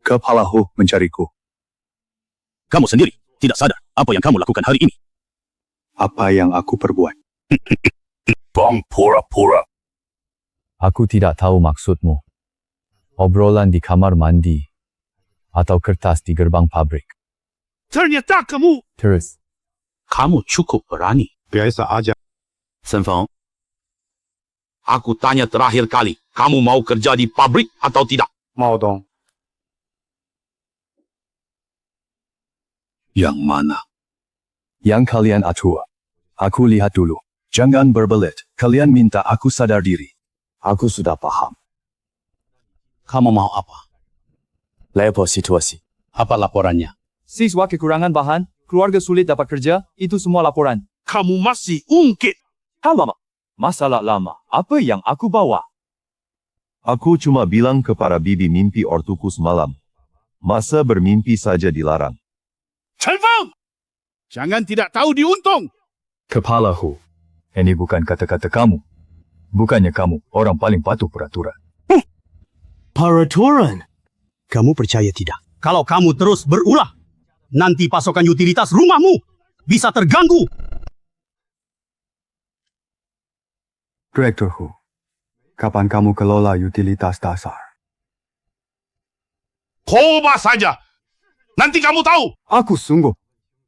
Kepala Hu mencariku. Kamu sendiri tidak sadar apa yang kamu lakukan hari ini. Apa yang aku perbuat? Bang pura-pura. Aku tidak tahu maksudmu. Obrolan di kamar mandi atau kertas di gerbang pabrik. Ternyata kamu. Terus, Kamu cukup berani. Biasa aja. Chen Feng. Aku tanya terakhir kali, kamu mau kerja di pabrik atau tidak? Mau dong. Yang mana? yang kalian atur. Aku lihat dulu. Jangan berbelit. Kalian minta aku sadar diri. Aku sudah paham. Kamu mau apa? Lepo situasi. Apa laporannya? Siswa kekurangan bahan, keluarga sulit dapat kerja, itu semua laporan. Kamu masih ungkit. Lama, masalah lama. Apa yang aku bawa? Aku cuma bilang kepada bibi mimpi ortuku semalam. Masa bermimpi saja dilarang. Chen Feng! Jangan tidak tahu diuntung. Kepala Hu, ini bukan kata-kata kamu. Bukannya kamu orang paling patuh peraturan. Peraturan? Kamu percaya tidak? Kalau kamu terus berulah, nanti pasokan utilitas rumahmu bisa terganggu. Direktur Hu, kapan kamu kelola utilitas dasar? Coba saja. Nanti kamu tahu. Aku sungguh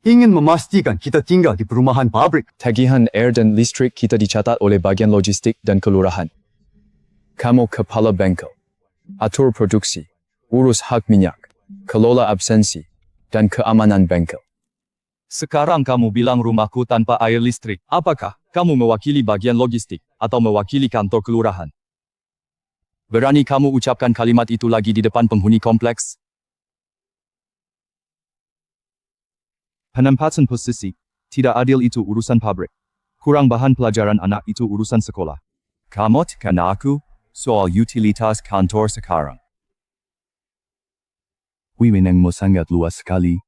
ingin memastikan kita tinggal di perumahan pabrik. Tagihan air dan listrik kita dicatat oleh bagian logistik dan kelurahan. Kamu kepala bengkel. Atur produksi. Urus hak minyak. Kelola absensi. Dan keamanan bengkel. Sekarang kamu bilang rumahku tanpa air listrik. Apakah kamu mewakili bagian logistik atau mewakili kantor kelurahan? Berani kamu ucapkan kalimat itu lagi di depan penghuni kompleks? Penempatan posisi, tidak adil itu urusan pabrik. Kurang bahan pelajaran anak itu urusan sekolah. Kamu tekan aku soal utilitas kantor sekarang. Wewenangmu sangat luas sekali.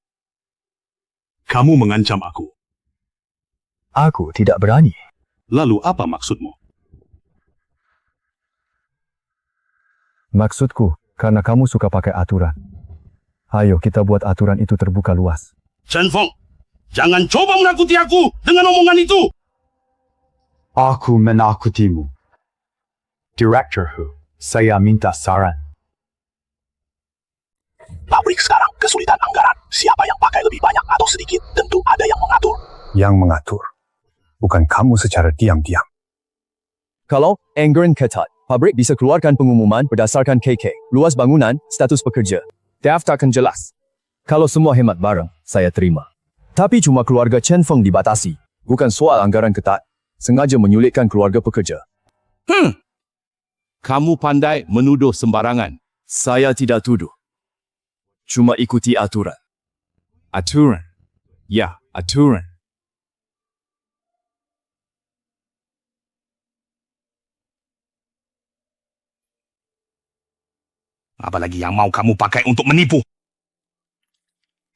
Kamu mengancam aku. Aku tidak berani. Lalu apa maksudmu? Maksudku, karena kamu suka pakai aturan. Ayo kita buat aturan itu terbuka luas. Chen Feng, jangan coba menakuti aku dengan omongan itu. Aku menakutimu. Direktur Hu, saya minta saran. Pabrik sekarang kesulitan anggaran. Siapa yang pakai lebih banyak atau sedikit, tentu ada yang mengatur. Yang mengatur. Bukan kamu secara diam-diam. Kalau anggaran ketat, pabrik bisa keluarkan pengumuman berdasarkan KK, luas bangunan, status pekerja. Daftarkan jelas. Kalau semua hemat bareng, saya terima. Tapi cuma keluarga Chen Feng dibatasi. Bukan soal anggaran ketat. Sengaja menyulitkan keluarga pekerja. Kamu pandai menuduh sembarangan. Saya tidak tuduh. Cuma ikuti aturan. Aturan? Ya, aturan. Apalagi yang mau kamu pakai untuk menipu?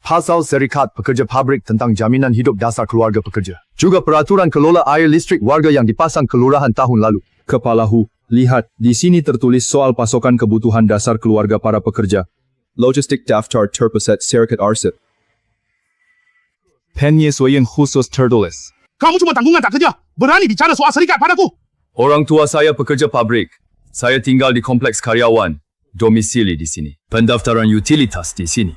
Pasal Serikat Pekerja Pabrik tentang Jaminan Hidup Dasar Keluarga Pekerja. Juga peraturan kelola air listrik warga yang dipasang kelurahan tahun lalu. Kepala Hu, lihat, di sini tertulis soal pasokan kebutuhan dasar keluarga para pekerja. Logistik daftar terpusat Serikat Arsit. Penyesuaian khusus tertulis. Kamu cuma tanggungan tak kerja. Berani bicara soal serikat padaku. Orang tua saya pekerja pabrik. Saya tinggal di kompleks karyawan. Domisili di sini. Pendaftaran utilitas di sini.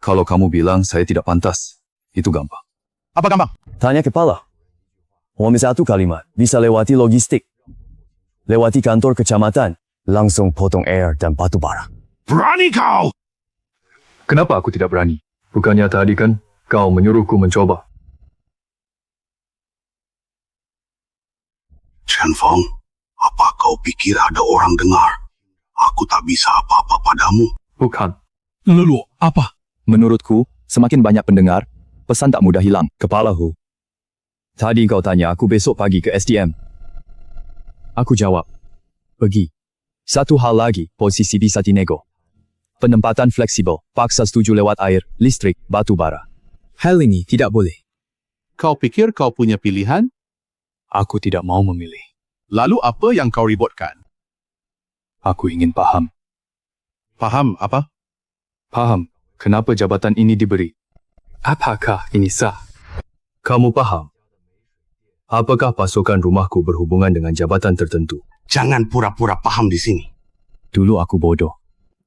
Kalau kamu bilang saya tidak pantas, itu gampang. Apa gampang? Tanya kepala. Omong satu kalimat, bisa lewati logistik. Lewati kantor kecamatan, langsung potong air dan batu bara. Berani kau! Kenapa aku tidak berani? Bukannya tadi kan kau menyuruhku mencoba. Chen Feng, apa kau pikir ada orang dengar? Aku tak bisa apa-apa padamu. Bukan. Lalu apa? Menurutku, semakin banyak pendengar, pesan tak mudah hilang. Kepala Hu. Tadi kau tanya aku besok pagi ke SDM. Aku jawab. Pergi. Satu hal lagi, posisi bisa dinego. Penempatan fleksibel, paksa setuju lewat air, listrik, batu bara. Hal ini tidak boleh. Kau pikir kau punya pilihan? Aku tidak mau memilih. Lalu apa yang kau ributkan? Aku ingin paham. Faham apa? Paham kenapa jabatan ini diberi. Apakah ini sah? Kamu paham? Apakah pasukan rumahku berhubungan dengan jabatan tertentu? Jangan pura-pura paham di sini. Dulu aku bodoh.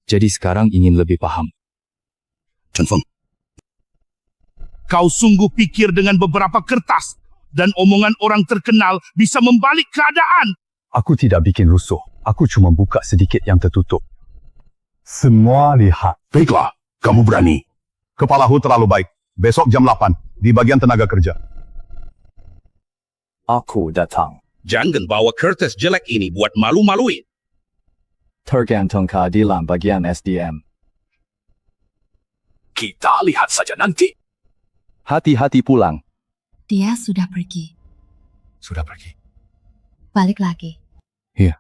Jadi sekarang ingin lebih paham. Chen Feng. Kau sungguh pikir dengan beberapa kertas dan omongan orang terkenal bisa membalik keadaan? Aku tidak bikin rusuh. Aku cuma buka sedikit yang tertutup. Semua lihat. Baiklah, kamu berani. Kepalaku terlalu baik. Besok jam 8 di bagian tenaga kerja. Aku datang. Jangan bawa kertas jelek ini buat malu-maluin. Tergantung keadilan bagian SDM. Kita lihat saja nanti. Hati-hati pulang. Dia sudah pergi. Sudah pergi. Balik lagi. Iya.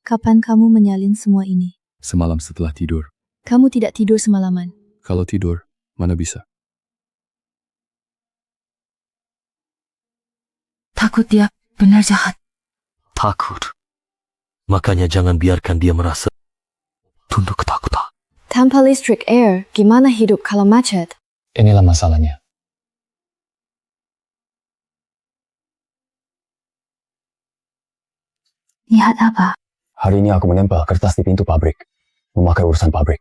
Kapan kamu menyalin semua ini? Semalam setelah tidur. Kamu tidak tidur semalaman. Kalau tidur, mana bisa? Takut dia benar jahat. Takut. Makanya jangan biarkan dia merasa tunduk ketakutan. Tanpa listrik air, gimana hidup kalau macet? Inilah masalahnya. Lihat apa? Hari ini aku menempel kertas di pintu pabrik. Memakai urusan pabrik.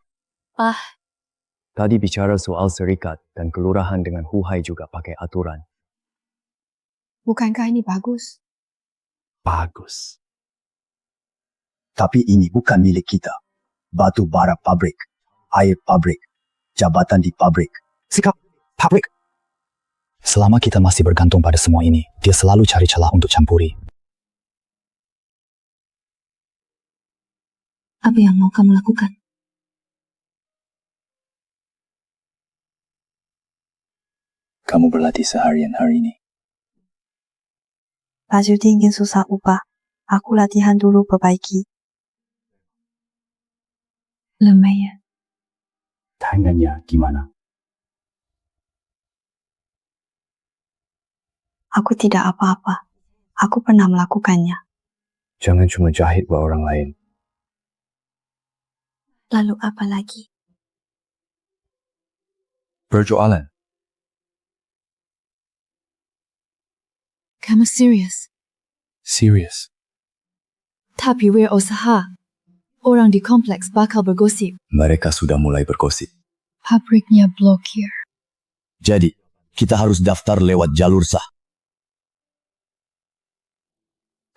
Ah, Tadi bicara soal serikat dan kelurahan dengan Huhai juga pakai aturan. bukankah ini bagus? Bagus. Tapi ini bukan milik kita. Batu bara pabrik, air pabrik, jabatan di pabrik, sikap pabrik. Selama kita masih bergantung pada semua ini, dia selalu cari celah untuk campuri. Apa yang mau kamu lakukan? Kamu berlatih seharian hari ini. Baju dingin susah ubah. Aku latihan dulu perbaiki. Lumayan. Tangannya gimana? Aku tidak apa-apa. Aku pernah melakukannya. Jangan cuma jahit buat orang lain. Lalu apa lagi? Berjualan. Kamu serius? Serius. Tapi wirausaha. Orang di kompleks bakal bergosip. Mereka sudah mulai bergosip. Pabriknya blokir. Jadi, kita harus daftar lewat jalur sah.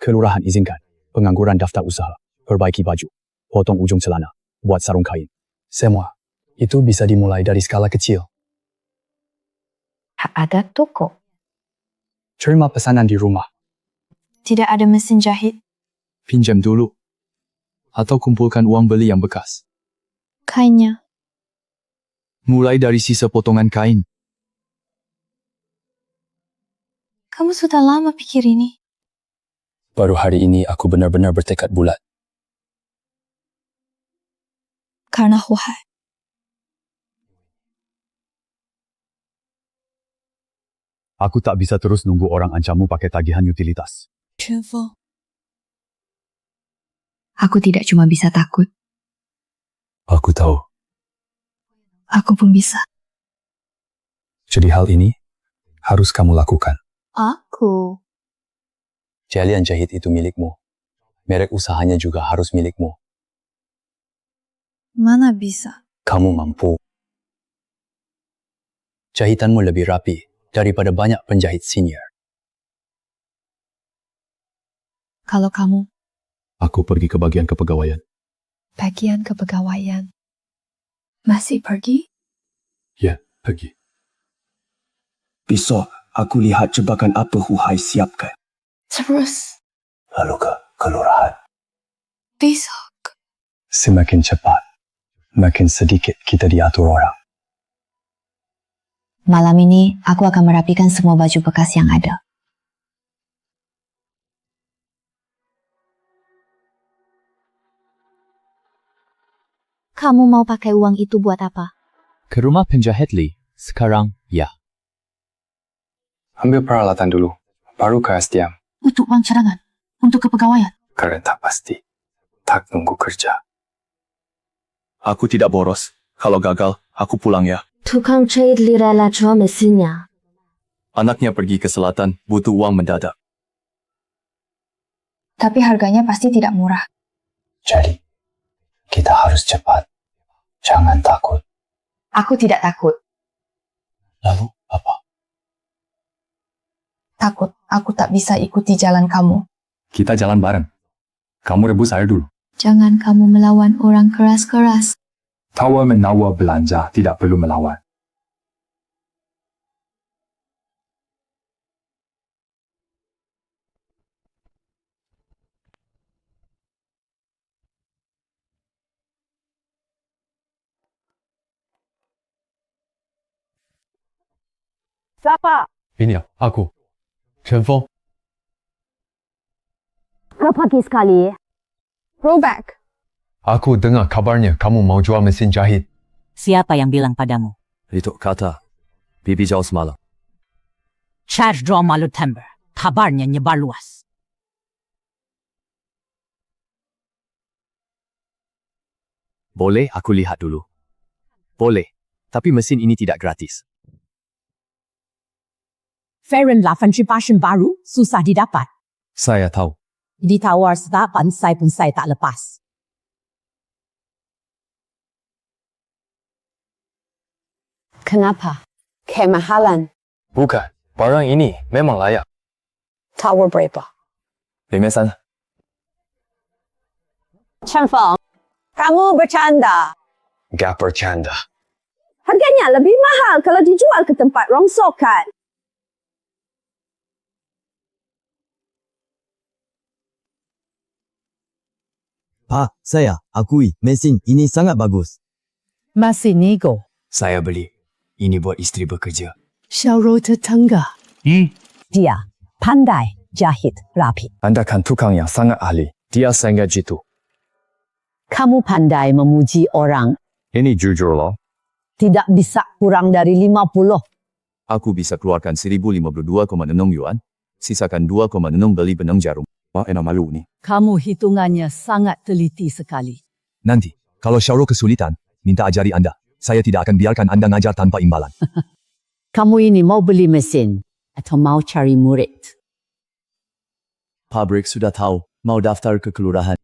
Kelurahan izinkan. Pengangguran daftar usaha. Perbaiki baju. Potong ujung celana. Buat sarung kain. Semua. Itu bisa dimulai dari skala kecil. Ada toko. Terima pesanan di rumah. Tidak ada mesin jahit. Pinjam dulu. Atau kumpulkan uang beli yang bekas. Kainnya. Mulai dari sisa potongan kain. Kamu sudah lama pikir ini. Baru hari ini aku benar-benar bertekad bulat. Karena Huhai. Aku tak bisa terus nunggu orang ancammu pakai tagihan utilitas. Chen Feng. Aku tidak cuma bisa takut. Aku tahu. Aku pun bisa. Jadi hal ini harus kamu lakukan. Aku. Jalian jahit itu milikmu. Merek usahanya juga harus milikmu. Mana bisa? Kamu mampu. Jahitanmu lebih rapi daripada banyak penjahit senior. Kalau kamu. Aku pergi ke bagian kepegawaian. Bagian kepegawaian. Masih pergi? Ya, pergi. Besok, aku lihat jebakan apa Huhai siapkan. Terus. Lalu ke kelurahan. Besok. Semakin cepat, makin sedikit kita diatur orang. Malam ini, aku akan merapikan semua baju bekas yang ada. Kamu mau pakai uang itu buat apa? Ke rumah penjahit Li. Sekarang, ya. Ambil peralatan dulu, baru ke SDM. Untuk uang cadangan. Untuk kepegawaian. Karena tak pasti. Tak nunggu kerja. Aku tidak boros. Kalau gagal, aku pulang ya. Tukang trade lirala jual mesinnya. Anaknya pergi ke selatan, butuh uang mendadak. Tapi harganya pasti tidak murah. Jadi, kita harus cepat. Jangan takut. Aku tidak takut. Lalu apa? Takut aku tak bisa ikuti jalan kamu. Kita jalan bareng. Kamu rebus air dulu. Jangan kamu melawan orang keras-keras. Tawar-menawar belanja tidak perlu melawan. Siapa? Ini aku. Chen Feng. Kau pagi sekali. Rollback. Aku dengar kabarnya kamu mau jual mesin jahit. Siapa yang bilang padamu? Itu kata Bibi jauh semalam. Charge draw malu timber. Kabarnya nyebar luas. Boleh aku lihat dulu? Boleh, tapi mesin ini tidak gratis. Feren 880 baru susah didapat. Saya tahu. Ditawar setapan saya pun saya tak lepas. Kenapa? Kemahalan. Bukan. Barang ini memang layak. Tower berapa? 5.3. Chen Feng, kamu bercanda. Gak bercanda. Harganya lebih mahal kalau dijual ke tempat rongsokan. Pak, saya akui mesin ini sangat bagus. Masih nego. Saya beli. Ini buat istri bekerja. Xiaoro tetangga. Dia pandai jahit rapi. Anda kan tukang yang sangat ahli. Dia sangat jitu. Kamu pandai memuji orang. Ini jujur loh. Tidak bisa kurang dari 50. Aku bisa keluarkan 1052,6 yuan. Sisakan 2,6 beli benang jarum. Wah, enak malu nih. Kamu hitungannya sangat teliti sekali. Nanti, kalau Xiaoro kesulitan, minta ajari Anda. Saya tidak akan biarkan Anda ngajar tanpa imbalan. Kamu ini mau beli mesin atau mau cari murid? Pabrik sudah tahu, mau daftar ke kelurahan.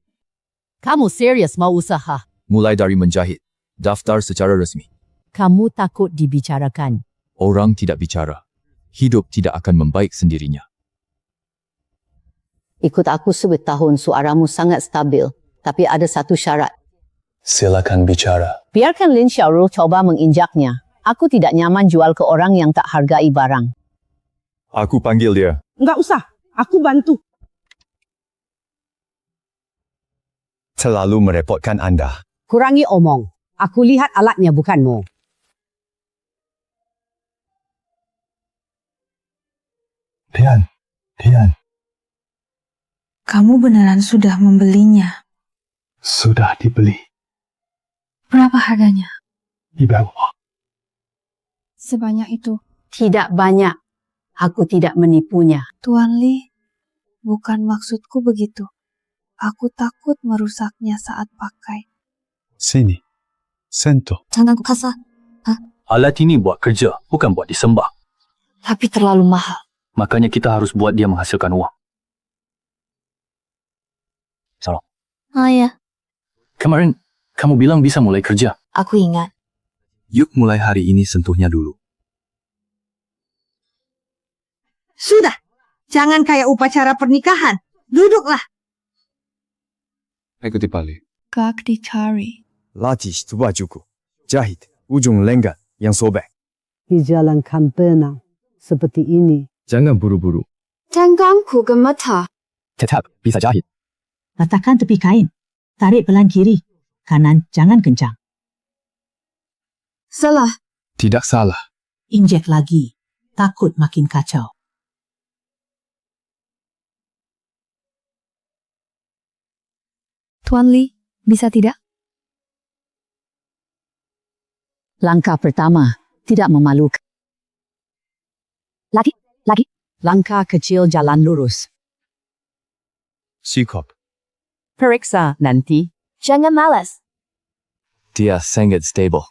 Kamu serius mau usaha? Mulai dari menjahit, daftar secara resmi. Kamu takut dibicarakan? Orang tidak bicara. Hidup tidak akan membaik sendirinya. Ikut aku setahun, suaramu sangat stabil. Tapi ada satu syarat. Silakan bicara. Biarkan Lin Xiaoru coba menginjaknya. Aku tidak nyaman jual ke orang yang tak hargai barang. Aku panggil dia. Enggak usah, aku bantu. Terlalu merepotkan Anda. Kurangi omong. Aku lihat alatnya bukanmu. Pian. Kamu beneran sudah membelinya. Sudah dibeli. Berapa harganya? Di bawah. Sebanyak itu. Tidak banyak. Aku tidak menipunya. Tuan Li, bukan maksudku begitu. Aku takut merusaknya saat pakai. Sini. Sentuh. Tanganku kasar. Alat ini buat kerja, bukan buat disembah. Tapi terlalu mahal. Makanya kita harus buat dia menghasilkan uang. Oh ya, Kemarin, kamu bilang bisa mulai kerja. aku ingat. Yuk mulai hari ini sentuhnya dulu. Sudah, jangan kayak upacara pernikahan. Duduklah. Ikuti Pali. Gak dicari. Latih itu bajuku. Jahit, ujung lenggan yang sobek. Di jalan benang seperti ini. Jangan buru-buru. Tanganku gemetar. Tetap bisa jahit. Letakkan tepi kain. Tarik pelan kiri. Kanan jangan kencang. Salah. Tidak salah. Injek lagi. Takut makin kacau. Tuan Li, bisa tidak? Langkah pertama, tidak memalukan. Lagi. Langkah kecil jalan lurus. Sikap. Periksa nanti. Jangan malas. Dia sangat stable.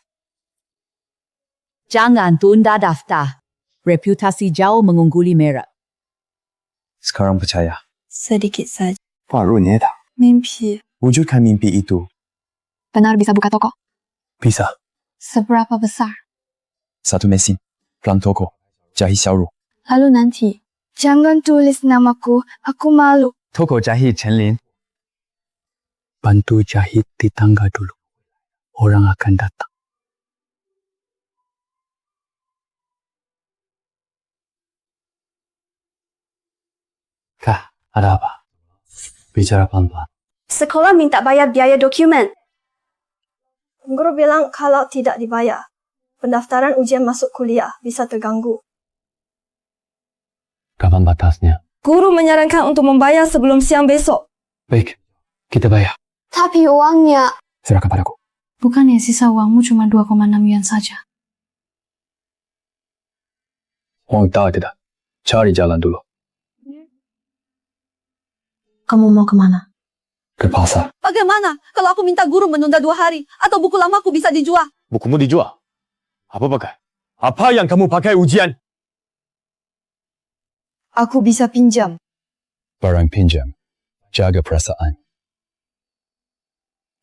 Jangan tunda daftar. Reputasi jauh mengungguli merek. Sekarang percaya. Sedikit saja. Parunya Mimpi. Wujudkan mimpi itu. Benar bisa buka toko? Bisa. Seberapa besar? 1 mesin. Plan toko. Jahit Xiaoru. Lalu nanti. Jangan tulis namaku. Aku malu. Toko jahit Chenlin. Bantu jahit di tangga dulu. Orang akan datang. Kak, ada apa? Bicara pelan-pelan. Sekolah minta bayar biaya dokumen. Guru bilang kalau tidak dibayar, pendaftaran ujian masuk kuliah bisa terganggu. Kapan batasnya? Guru menyarankan untuk membayar sebelum siang besok. Baik, kita bayar. Tapi uangnya... Serahkan padaku. Bukannya sisa uangmu cuma 2,6 yuan saja. Uang tak tidak. Cari jalan dulu. Kamu mau kemana? Ke pasar. Bagaimana kalau aku minta guru menunda 2 hari atau buku lamaku bisa dijual? Bukumu dijual? Apa pakai? Apa yang kamu pakai ujian? Aku bisa pinjam. Barang pinjam. Jaga perasaan.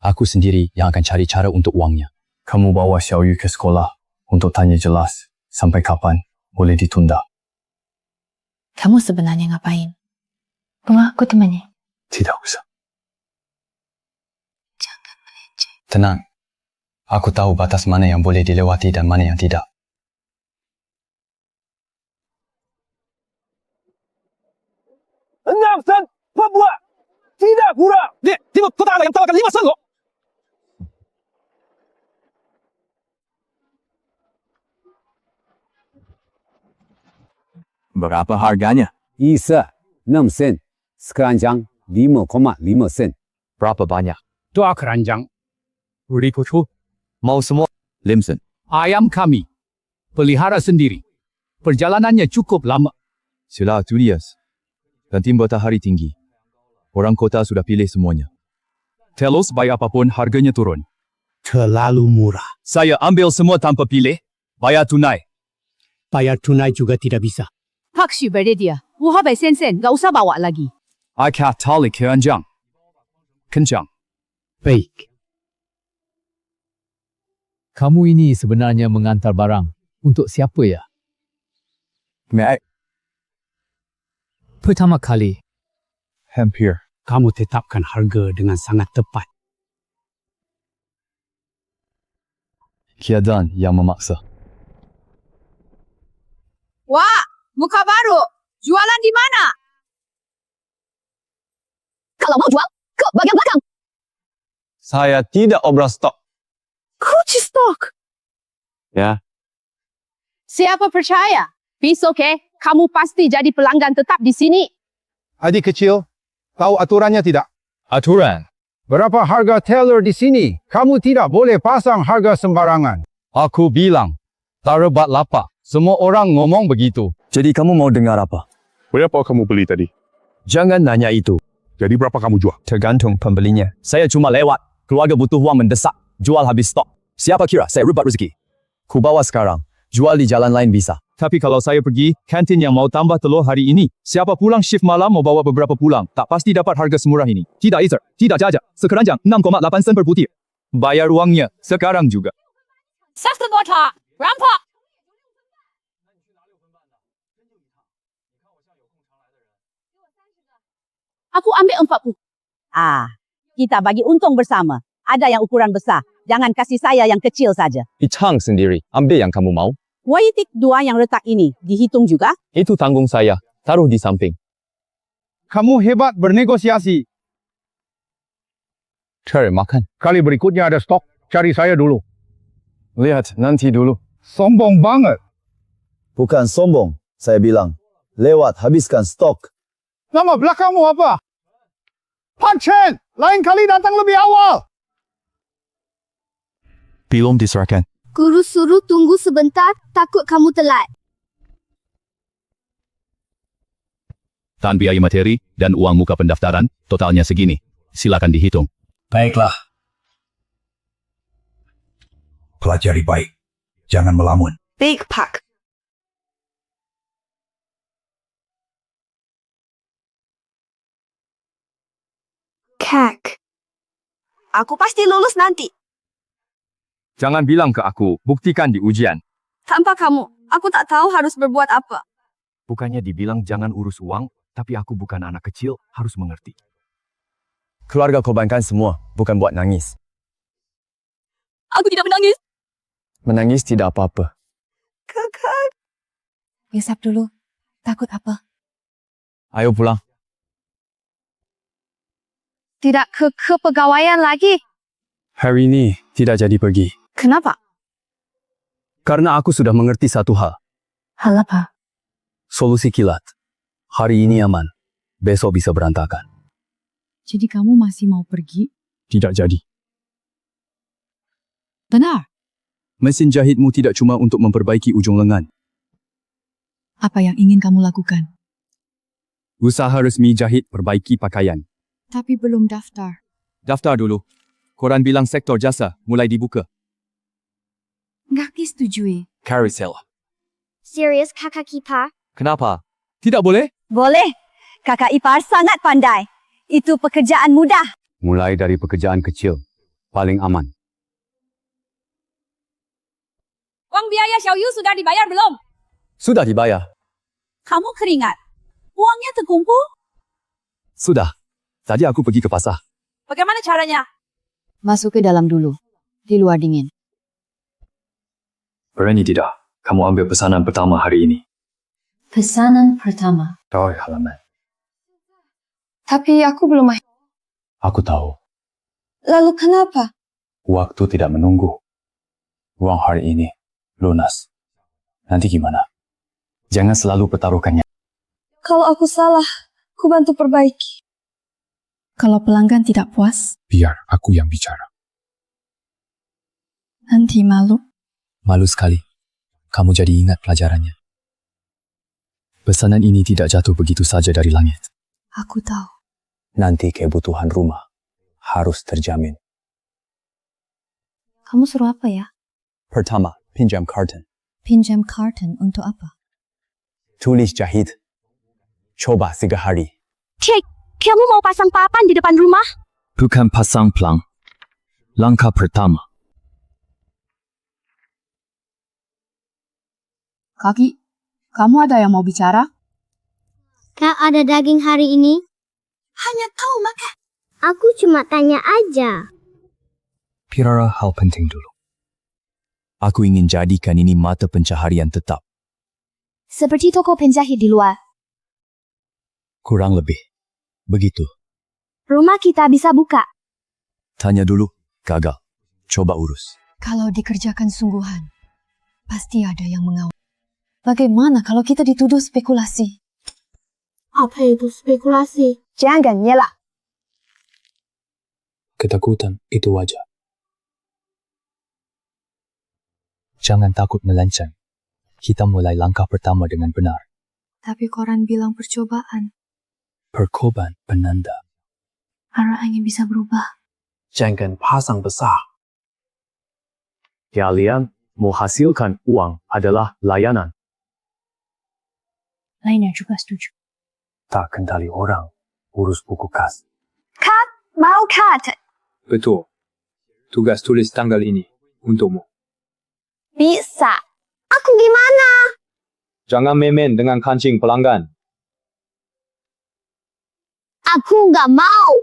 Aku sendiri yang akan cari cara untuk uangnya. Kamu bawa Xiaoyu ke sekolah untuk tanya jelas sampai kapan boleh ditunda. Kamu sebenarnya ngapain? Bunga, aku temani. Tidak usah. Tenang. Aku tahu batas mana yang boleh dilewati dan mana yang tidak. Sen, apa buat? Tidak kurang. Dek, tiba kau tak ada yang tawarkan 5 sen loh. Berapa harganya? Isa, 6 sen. Sekeranjang 5,5 sen. Berapa banyak? 2 keranjang. Berikut Mau semua? Limson. ayam kami. Pelihara sendiri. Perjalanannya cukup lama. Sila Tulias. Dan tim matahari tinggi. Orang kota sudah pilih semuanya. Telos bayar apapun harganya turun. Terlalu murah. Saya ambil semua tanpa pilih. Bayar tunai. Bayar tunai juga tidak bisa. Pak Xu beri dia. 500 sen, gak usah bawa lagi. Ikat tali keranjang. Kencang. Baik. Kamu ini sebenarnya mengantar barang untuk siapa ya? May I? Pertama kali, Hampir. Kamu tetapkan harga dengan sangat tepat. Keadaan yang memaksa. Wah, muka baru. Jualan di mana? Kalau mau jual, ke bagian belakang. Saya tidak obral stok. Kunci stok. Ya. Siapa percaya? Besok kamu pasti jadi pelanggan tetap di sini. Adik kecil, tahu aturannya tidak? Aturan. Berapa harga teller di sini? Kamu tidak boleh pasang harga sembarangan. Aku bilang. Tak rebat lapak. Semua orang ngomong begitu. Jadi kamu mau dengar apa? Berapa kamu beli tadi? Jangan nanya itu. Jadi berapa kamu jual? Tergantung pembelinya. Saya cuma lewat. Keluarga butuh uang mendesak. Jual habis stok. Siapa kira saya rebat rezeki? Ku bawa sekarang. Jual di jalan lain bisa. Tapi kalau saya pergi, kantin yang mau tambah telur hari ini, siapa pulang shift malam mau bawa beberapa pulang, tak pasti dapat harga semurah ini. Tidak Iser, tidak jajak. Sekeranjang 6,8 sen per butir. Bayar uangnya sekarang juga. 30多场，软炮。Aku ambil 40. Kita bagi untung bersama. Ada yang ukuran besar. Jangan kasih saya yang kecil saja. Itang sendiri. Ambil yang kamu mau. Waitik 2 yang retak ini dihitung juga? Itu tanggung saya. Taruh di samping. Kamu hebat bernegosiasi. Cari makan. Kali berikutnya ada stok, cari saya dulu. Lihat nanti dulu. Sombong banget. Bukan sombong, saya bilang. Lewat habiskan stok. Nama belakangmu apa? Pak Chen, lain kali datang lebih awal. Belum diserahkan. Guru suruh tunggu sebentar, takut kamu telat. Tan biaya materi dan uang muka pendaftaran, totalnya segini. Silakan dihitung. Baiklah. Pelajari baik. Jangan melamun. Baik, Pak. Kak. Aku pasti lulus nanti. Jangan bilang ke aku, buktikan di ujian. Tanpa kamu, aku tak tahu harus berbuat apa. Bukannya dibilang jangan urus uang, tapi aku bukan anak kecil, harus mengerti. Keluarga korbankan semua, bukan buat nangis. Aku tidak menangis. Menangis tidak apa-apa. Kakak. Ngesap dulu. Takut apa? Ayo pulang. Tidak ke kepegawaian lagi. Hari ini tidak jadi pergi. Kenapa? Karena aku sudah mengerti satu hal. Hal apa? Solusi kilat. Hari ini aman. Besok bisa berantakan. Jadi kamu masih mau pergi? Tidak jadi. Benar. Mesin jahitmu tidak cuma untuk memperbaiki ujung lengan. Apa yang ingin kamu lakukan? Usaha resmi jahit perbaiki pakaian. Tapi belum daftar. Daftar dulu. Koran bilang sektor jasa mulai dibuka. Nggak disetujui. Carousel. Serius kakak kita? Kenapa? Tidak boleh? Boleh. Kakak ipar sangat pandai. Itu pekerjaan mudah. Mulai dari pekerjaan kecil. Paling aman. Uang biaya Xiaoyu sudah dibayar belum? Sudah dibayar. Kamu keringat. Uangnya terkumpul? Sudah. Tadi aku pergi ke pasar. Bagaimana caranya? Masuk ke dalam dulu. Di luar dingin. Berani tidak. Kamu ambil pesanan pertama hari ini. Pesanan pertama. Tahu halaman. Tapi aku belum. Aku tahu. Lalu kenapa? Waktu tidak menunggu. Uang hari ini lunas. Nanti gimana? Jangan selalu pertaruhkannya. Kalau aku salah, ku bantu perbaiki. Kalau pelanggan tidak puas, Biar aku yang bicara. nanti malu. Malu sekali. Kamu jadi ingat pelajarannya. Pesanan ini tidak jatuh begitu saja dari langit. Aku tahu. Nanti kebutuhan rumah harus terjamin. Kamu suruh apa ya? Pertama, pinjam karton. Pinjam karton untuk apa? Tulis jahit. Coba 3 hari. Cek, kamu mau pasang papan di depan rumah? Bukan pasang pelang. Langkah pertama. Kaki, kamu ada yang mau bicara? Kak, ada daging hari ini? Hanya tahu makan. Aku cuma tanya aja. Pirara hal penting dulu. Aku ingin jadikan ini mata pencaharian tetap. Seperti toko penjahit di luar. Kurang lebih. Begitu. Rumah kita bisa buka. Tanya dulu. Gagal. Coba urus. Kalau dikerjakan sungguhan, pasti ada yang mengawal. Bagaimana kalau kita dituduh spekulasi? Apa itu spekulasi? Jangan nyela. Ketakutan itu wajar. Jangan takut melenceng. Kita mulai langkah pertama dengan benar. Tapi koran bilang percobaan. Percobaan penanda. Arah angin bisa berubah. Jangan pasang besar. Kalian menghasilkan uang adalah layanan. Lainnya juga setuju. Tak kendali orang. Urus buku kas. Cut, mau cut. Betul. Tugas tulis tanggal ini untukmu. Bisa. Aku gimana? Jangan memen dengan kancing pelanggan. Aku nggak mau.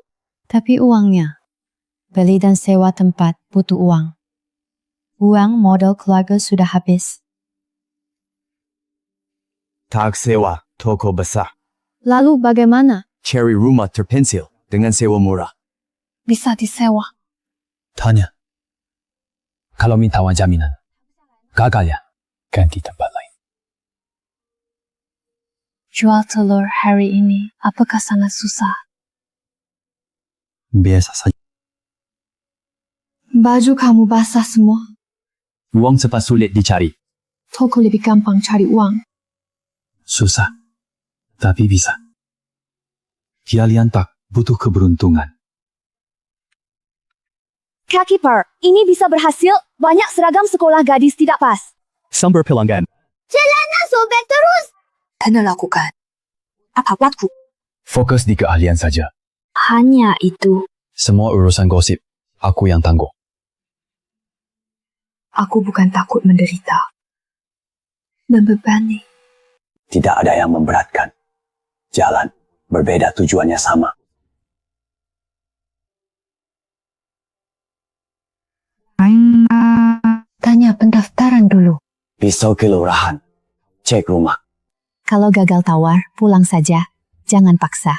Tapi uangnya. Beli dan sewa tempat butuh uang. Uang modal keluarga sudah habis. Tak sewa toko besar. Lalu bagaimana? Cari rumah terpencil dengan sewa murah. Bisa disewa. Tanya. Kalau minta uang jaminan. Gagal ya. Ganti tempat lain. Jual telur hari ini apakah sangat susah? Biasa saja. Baju kamu basah semua. Uang cepat sulit dicari. Toko lebih gampang cari uang. Susah. Tapi bisa. Kalian tak butuh keberuntungan. Kak Kiper, ini bisa berhasil. Banyak seragam sekolah gadis tidak pas. Sumber pelanggan. Celana sobek terus. Kena lakukan. Apa buatku? Fokus di keahlian saja. Hanya itu. Semua urusan gosip, aku yang tanggung. Aku bukan takut menderita. Membebani. Tidak ada yang memberatkan. Jalan berbeda, tujuannya sama. Tanya pendaftaran dulu. Pisau kelurahan. Cek rumah. Kalau gagal tawar, pulang saja. Jangan paksa.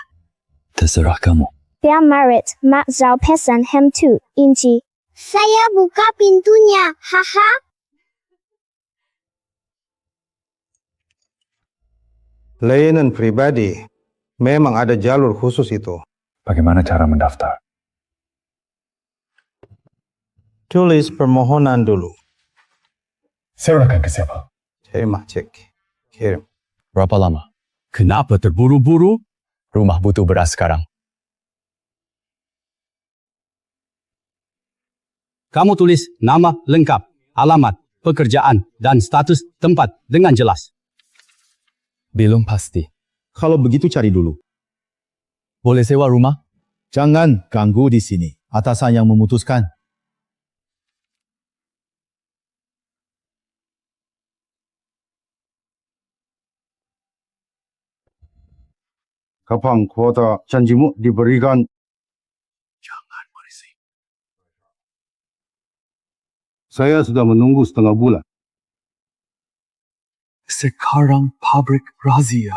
Terserah kamu. Dia Marit, Mak Zhao pesan hem 2 inci. Saya buka pintunya, haha. Layanan pribadi memang ada jalur khusus itu. Bagaimana cara mendaftar? Tulis permohonan dulu. Serahkan ke siapa? Terima, cek. Kirim. Berapa lama? Kenapa terburu-buru? Rumah butuh beras sekarang. Kamu tulis nama lengkap, alamat, pekerjaan, dan status tempat dengan jelas. Belum pasti. Kalau begitu cari dulu. Boleh sewa rumah? Jangan ganggu di sini. Atasan yang memutuskan. Kapan kuota janjimu diberikan? Jangan berisik. Saya sudah menunggu setengah bulan. Sekarang pabrik razia.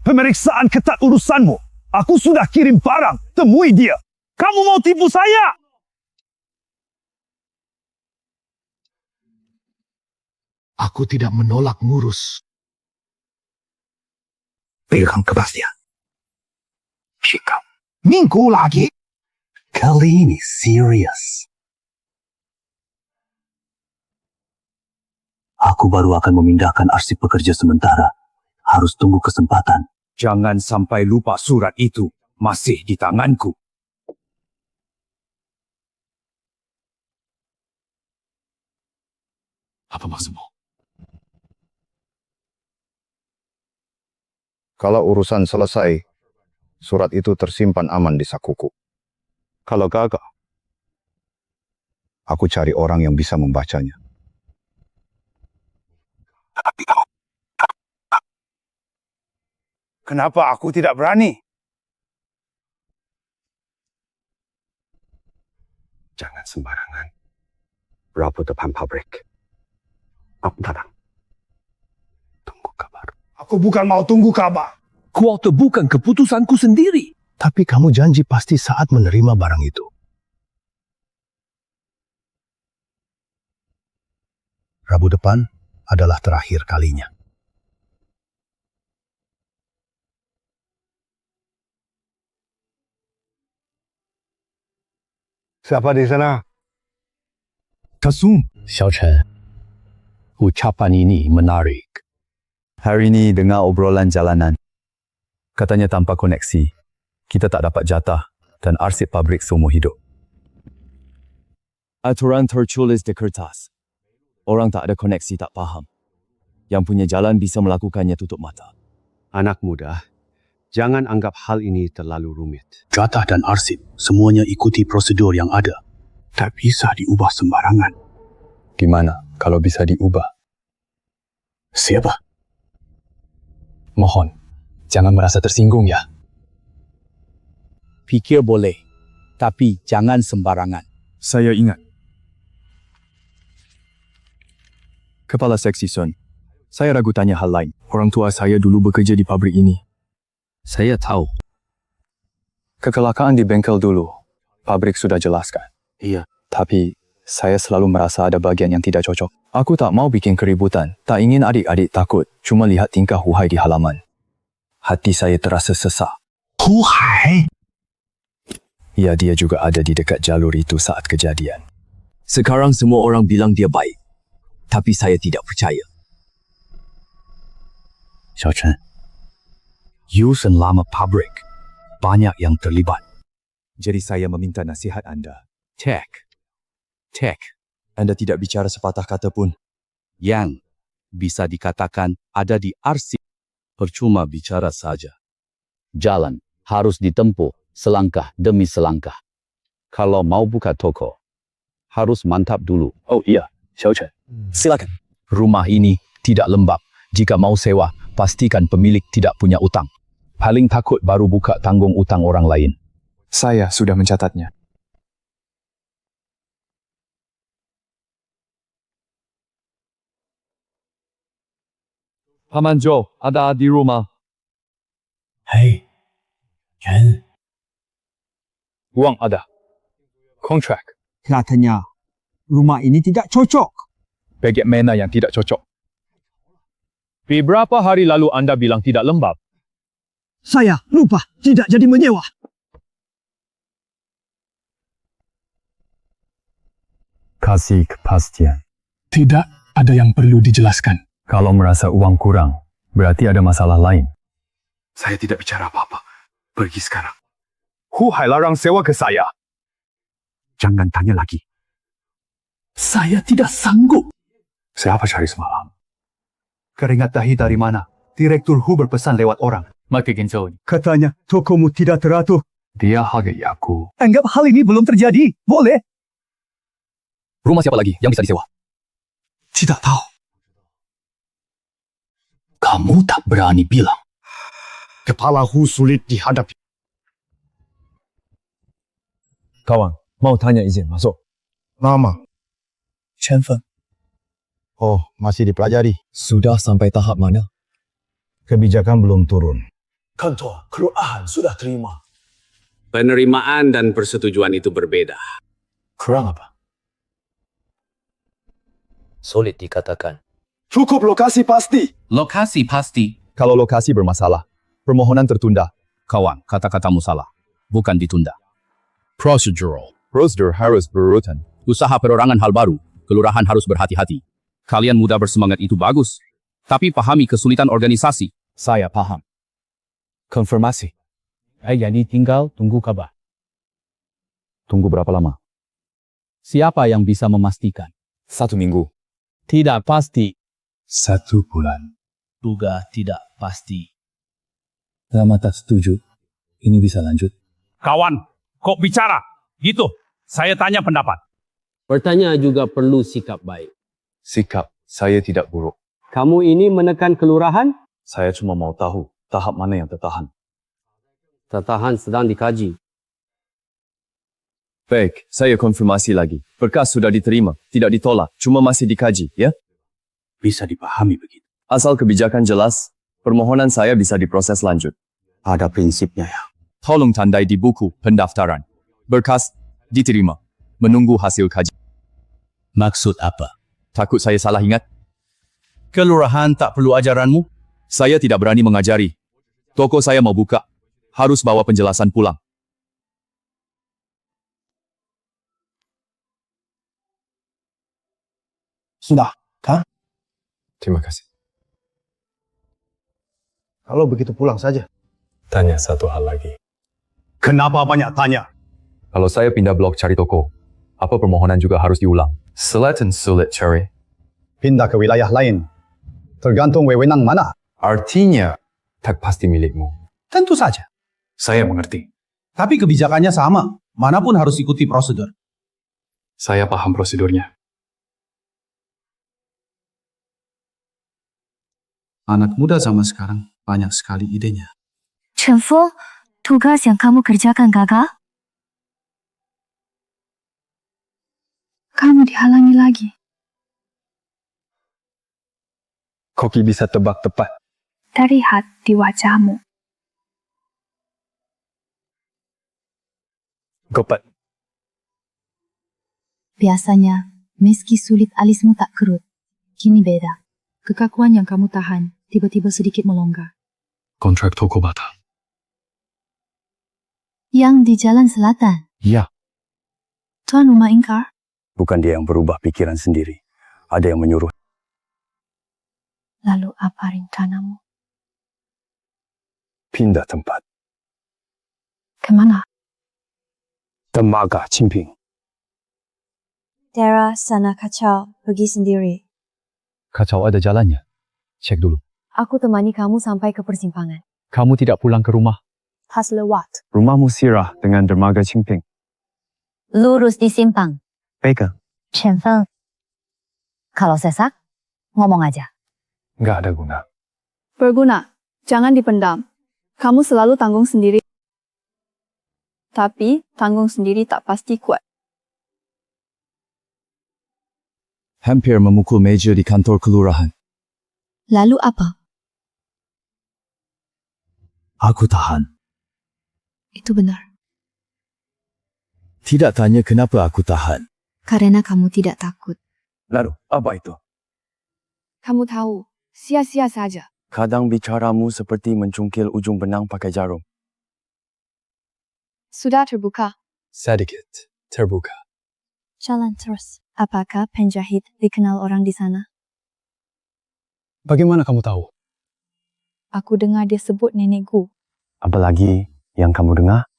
Pemeriksaan ketat urusanmu. Aku sudah kirim barang. Temui dia. Kamu mau tipu saya? Aku tidak menolak ngurus. Pegang kepastian. Sikap. Minggu lagi. Kali ini serius. Aku baru akan memindahkan arsip pekerja sementara. Harus tunggu kesempatan. Jangan sampai lupa surat itu masih di tanganku. Apa maksudmu? Kalau urusan selesai, surat itu tersimpan aman di sakuku. Kalau gagal, aku cari orang yang bisa membacanya. Kenapa aku tidak berani? Jangan sembarangan. Berapa depan pabrik? Aku datang. Tunggu kabar. Aku bukan mau tunggu kabar. Kuota bukan keputusanku sendiri. Tapi kamu janji pasti saat menerima barang itu. Rabu depan adalah terakhir kalinya. Siapa di sana? Kasum. Xiao Chen. Ucapan ini menarik. Hari ini dengar obrolan jalanan. Katanya tanpa koneksi, kita tak dapat jatah dan arsip pabrik seumur hidup. Aturan tertulis di kertas. Orang tak ada koneksi tak faham. Yang punya jalan bisa melakukannya tutup mata. Anak muda, jangan anggap hal ini terlalu rumit. Jatah dan arsip semuanya ikuti prosedur yang ada. Tak bisa diubah sembarangan. Gimana kalau bisa diubah? Siapa? Mohon, jangan merasa tersinggung ya. Pikir boleh, tapi jangan sembarangan. Saya ingat. Kepala Seksi Sun, saya ragu tanya hal lain. Orang tua saya dulu bekerja di pabrik ini. Saya tahu. Kecelakaan di bengkel dulu, pabrik sudah jelaskan. Iya. Tapi saya selalu merasa ada bagian yang tidak cocok. Aku tak mau bikin keributan, tak ingin adik-adik takut, cuma lihat tingkah Hu Hai di halaman. Hati saya terasa sesak. Hu Hai? Ya, dia juga ada di dekat jalur itu saat kejadian. Sekarang semua orang bilang dia baik. Tapi saya tidak percaya. Xiao Chen, Yusen lama pabrik. Banyak yang terlibat. Jadi saya meminta nasihat Anda. Tek. Anda tidak bicara sepatah kata pun. Yang bisa dikatakan ada di arsip. Percuma bicara saja. Jalan harus ditempuh selangkah demi selangkah. Kalau mau buka toko, harus mantap dulu. Oh iya, Xiao Chen. Silakan. Rumah ini tidak lembab. Jika mau sewa, pastikan pemilik tidak punya utang. Paling takut baru buka tanggung utang orang lain. Saya sudah mencatatnya. Paman Joe, ada di rumah. Hei, Chen, Uang ada. Kontrak. katanya rumah ini tidak cocok. Bagaimana yang tidak cocok? Beberapa hari lalu Anda bilang tidak lembab. Saya lupa tidak jadi menyewa. Kasih kepastian. Tidak ada yang perlu dijelaskan. Kalau merasa uang kurang, berarti ada masalah lain. Saya tidak bicara apa-apa. Pergi sekarang. Huhai larang sewa ke saya. Jangan tanya lagi. Saya tidak sanggup. Siapa cari semalam? Keringat dahi dari mana? Direktur Hu berpesan lewat orang. Katanya tokomu tidak teratur. Dia hargai aku. Anggap hal ini belum terjadi. Boleh? Rumah siapa lagi yang bisa disewa? Tidak tahu. Kamu tak berani bilang. Kepala Hu sulit dihadapi. Kawan, mau tanya izin masuk. Nama? Chen Feng. Oh, masih dipelajari. Sudah sampai tahap mana? Kebijakan belum turun. Kantor kelurahan sudah terima. Penerimaan dan persetujuan itu berbeda. Kurang apa? Sulit dikatakan. Cukup lokasi pasti. Lokasi pasti. Kalau lokasi bermasalah, permohonan tertunda. Kawan, kata-katamu salah. Bukan ditunda. Procedural. Prosedur harus berurutan. Usaha perorangan hal baru. Kelurahan harus berhati-hati. Kalian muda bersemangat itu bagus. Tapi pahami kesulitan organisasi. Saya paham. Konfirmasi. Jadi tinggal tunggu kabar. Tunggu berapa lama? Siapa yang bisa memastikan? 1 minggu. Tidak pasti. 1 bulan. Juga tidak pasti. Lama tak setuju. Ini bisa lanjut. Kawan, kok bicara? Gitu. Saya tanya pendapat. Bertanya juga perlu sikap baik. Sikap saya tidak buruk. Kamu ini menekan kelurahan? Saya cuma mau tahu tahap mana yang tertahan. Tertahan sedang dikaji. Baik, saya konfirmasi lagi. Berkas sudah diterima, tidak ditolak, cuma masih dikaji, ya? Bisa dipahami begitu. Asal kebijakan jelas, permohonan saya bisa diproses lanjut. Ada prinsipnya ya. Tolong tandai di buku pendaftaran. Berkas diterima. Menunggu hasil kaji. Maksud apa? Takut saya salah ingat? Kelurahan tak perlu ajaranmu? Saya tidak berani mengajari. Toko saya mau buka. Harus bawa penjelasan pulang. Sudah, kan? Terima kasih. Kalau begitu pulang saja. Tanya satu hal lagi. Kenapa banyak tanya? Kalau saya pindah blok cari toko, apa permohonan juga harus diulang? Sulit dan sulit cari. Pindah ke wilayah lain. Tergantung wewenang mana. Artinya, tak pasti milikmu. Tentu saja. Saya mengerti. Tapi kebijakannya sama. Manapun harus ikuti prosedur. Saya paham prosedurnya. Anak muda zaman sekarang banyak sekali idenya. Chen Feng, tugas yang kamu kerjakan gagal? Kamu dihalangi lagi. Koki bisa tebak tepat. Terlihat di wajahmu. Gopat. Biasanya, meski sulit alismu tak kerut. Kini beda. Kekakuan yang kamu tahan tiba-tiba sedikit melonggar. Kontrak toko batal. Yang di Jalan Selatan. Ya. Tuan rumah ingkar? Bukan dia yang berubah pikiran sendiri. Ada yang menyuruh. Lalu apa rencanamu? Pindah tempat. Kemana? Tenaga Qingping. Tera sana kacau, pergi sendiri. Kacau ada jalannya. Cek dulu. Aku temani kamu sampai ke persimpangan. Kamu tidak pulang ke rumah. Pas lewat. Rumahmu sirah dengan dermaga Qingping. Lurus di simpang. Pegang. Chen Kalau sesak, ngomong aja. Nggak ada guna. Berguna, jangan dipendam. Kamu selalu tanggung sendiri. Tapi, tanggung sendiri tak pasti kuat. Hampir memukul meja di kantor kelurahan. Lalu apa? Aku tahan. Itu benar. Tidak tanya kenapa aku tahan. Karena kamu tidak takut. Lalu, apa itu? Kamu tahu, sia-sia saja. Kadang bicaramu seperti mencungkil ujung benang pakai jarum. Sudah terbuka. Sedikit terbuka. Jalan terus. Apakah penjahit dikenal orang di sana? Bagaimana kamu tahu? Aku dengar dia sebut nenekku. Apalagi yang kamu dengar?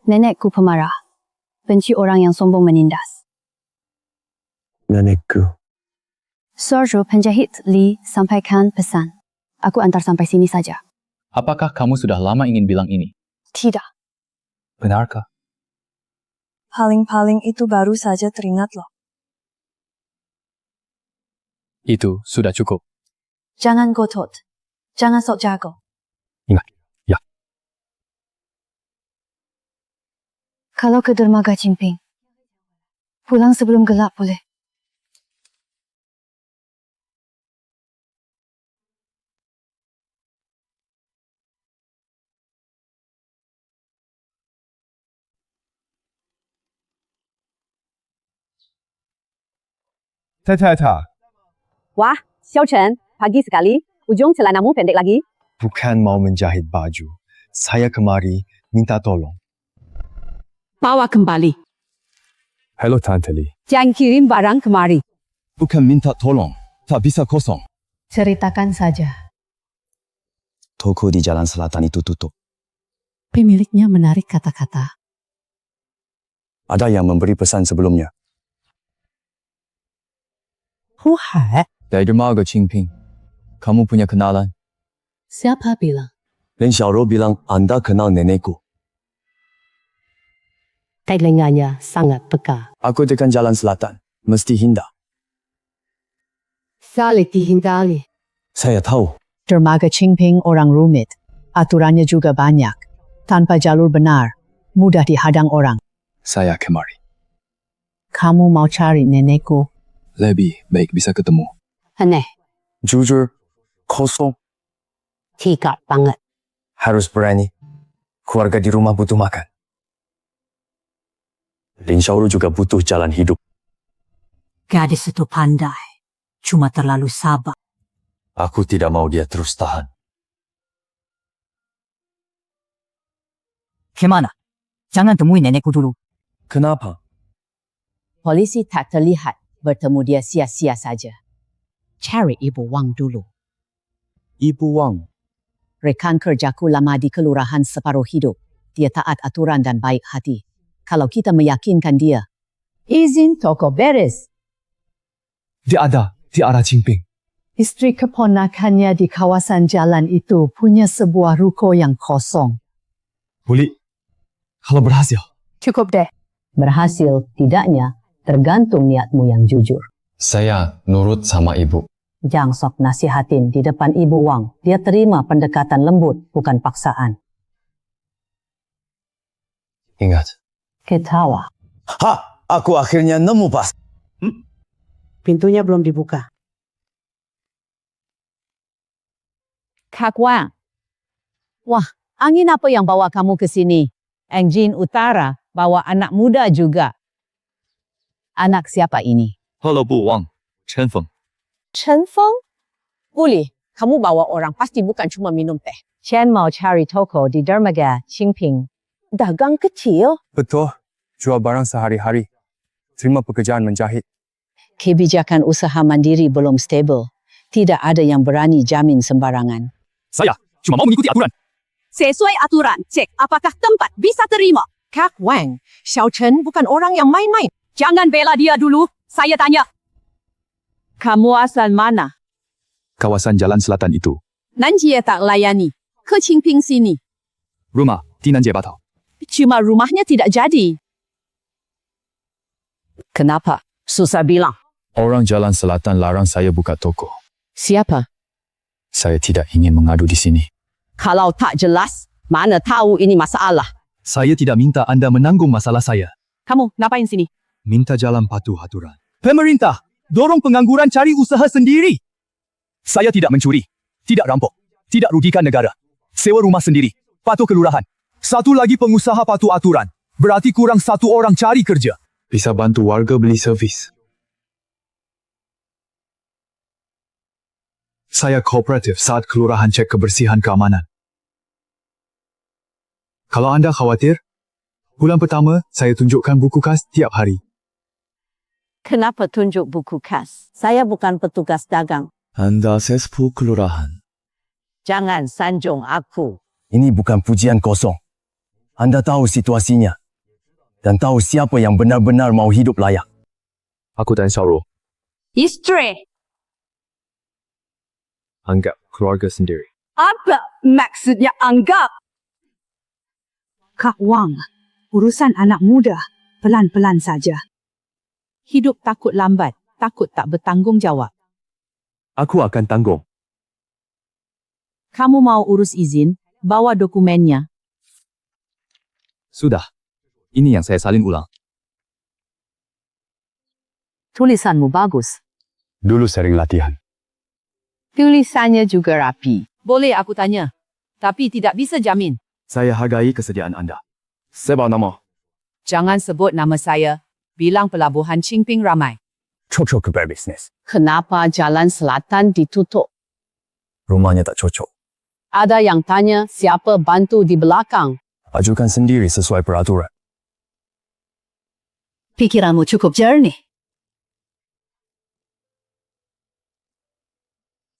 Nenekku pemarah. Benci orang yang sombong menindas. Nenekku. Suruh penjahit Li sampaikan pesan. Aku antar sampai sini saja. Apakah kamu sudah lama ingin bilang ini? Tidak. Benarkah? Paling-paling itu baru saja teringat loh. Itu sudah cukup. Jangan gotot. Jangan sok jago. Ingat, ya. Kalau ke dermaga Qingping, pulang sebelum gelap boleh.太。 Wah, Xiao Chen, pagi sekali. Ujung celanamu pendek lagi. Bukan mau menjahit baju. Saya kemari minta tolong. Bawa kembali. Halo Tante Li. Jangan kirim barang kemari. Bukan minta tolong. Tak bisa kosong. Ceritakan saja. Toko di Jalan Selatan itu tutup. Pemiliknya menarik kata-kata. Ada yang memberi pesan sebelumnya. Huhai. Dari dermaga Qingping. Kamu punya kenalan? Siapa bilang? Lin Xiaoro bilang Anda kenal nenekku. Telinganya sangat peka. Aku dekat Jalan Selatan. Mesti hindar. Saling dihindari. Saya tahu. Dermaga Qingping orang rumit. Aturannya juga banyak. Tanpa jalur benar, mudah dihadang orang. Saya kemari. Kamu mau cari nenekku? Lebih baik bisa ketemu. Aneh. Jujur, kosong. Tidak banget. Harus berani. Keluarga di rumah butuh makan. Lin Xiaoro juga butuh jalan hidup. Gadis itu pandai. Cuma terlalu sabar. Aku tidak mau dia terus tahan. Kemana? Jangan temui nenekku dulu. Kenapa? Polisi tak terlihat. Bertemu dia sia-sia saja. Cari Ibu Wang dulu. Ibu Wang. Rekan kerjaku lama di kelurahan separuh hidup. Dia taat aturan dan baik hati. Kalau kita meyakinkan dia, izin toko beres. Dia ada di arah Qingping. Istri keponakannya di kawasan jalan itu punya sebuah ruko yang kosong. Boleh. Kalau berhasil. Cukup deh. Berhasil tidaknya tergantung niatmu yang jujur. Saya nurut sama ibu. Jangan sok nasihatin di depan Ibu Wang. Dia terima pendekatan lembut, bukan paksaan. Ingat. Ketawa. Ha! Aku akhirnya nemu pas. Pintunya belum dibuka. Kak Wang. Wah, angin apa yang bawa kamu ke sini? Engine Utara bawa anak muda juga. Anak siapa ini? Halo Bu Wang, Chen Feng. Chen Feng? Boleh, kamu bawa orang pasti bukan cuma minum teh. Chen mau cari toko di dermaga Qingping. Dagang kecil? Betul. Jual barang sehari-hari. Terima pekerjaan menjahit. Kebijakan usaha mandiri belum stabil. Tidak ada yang berani jamin sembarangan. Saya cuma mau mengikuti aturan. Sesuai aturan, cek apakah tempat bisa terima. Kak Wang, Xiao Chen bukan orang yang main-main. Jangan bela dia dulu. Saya tanya. Kamu asal mana? Kawasan Jalan Selatan itu. Nanjie tak layani. Ke Qingping sini. Rumah di Nanjie Batau. Cuma rumahnya tidak jadi. Kenapa? Susah bilang. Orang Jalan Selatan larang saya buka toko. Siapa? Saya tidak ingin mengadu di sini. Kalau tak jelas, mana tahu ini masalah. Saya tidak minta anda menanggung masalah saya. Kamu ngapain sini? Minta jalan patuh aturan. Pemerintah, dorong pengangguran cari usaha sendiri. Saya tidak mencuri, tidak rampok, tidak rugikan negara. Sewa rumah sendiri, patuh kelurahan. Satu lagi pengusaha patuh aturan. Berarti kurang 1 orang cari kerja. Bisa bantu warga beli servis. Saya kooperatif saat kelurahan cek kebersihan keamanan. Kalau anda khawatir, bulan pertama saya tunjukkan buku kas tiap hari. Kenapa tunjuk buku kas? Saya bukan petugas dagang. Anda sesepuh kelurahan. Jangan sanjung aku. Ini bukan pujian kosong. Anda tahu situasinya. Dan tahu siapa yang benar-benar mau hidup layak. Aku dan Syarul Istri. anggap keluarga sendiri. Apa maksudnya anggap? Kak Wang, urusan anak muda, pelan-pelan saja. Hidup takut lambat, takut tak bertanggungjawab. Aku akan tanggung. Kamu mau urus izin, bawa dokumennya. Sudah. Ini yang saya salin ulang. Tulisanmu bagus. Dulu sering latihan. Tulisannya juga rapi. Boleh aku tanya, tapi tidak bisa jamin. Saya hargai kesediaan anda. Saya bawa nama. Jangan sebut nama saya. Bilang pelabuhan Qingping ramai. Cocok berbisnes. Kenapa jalan selatan ditutup? Rumahnya tak cocok. Ada yang tanya siapa bantu di belakang. Ajukan sendiri sesuai peraturan. Pikiranmu cukup jernih.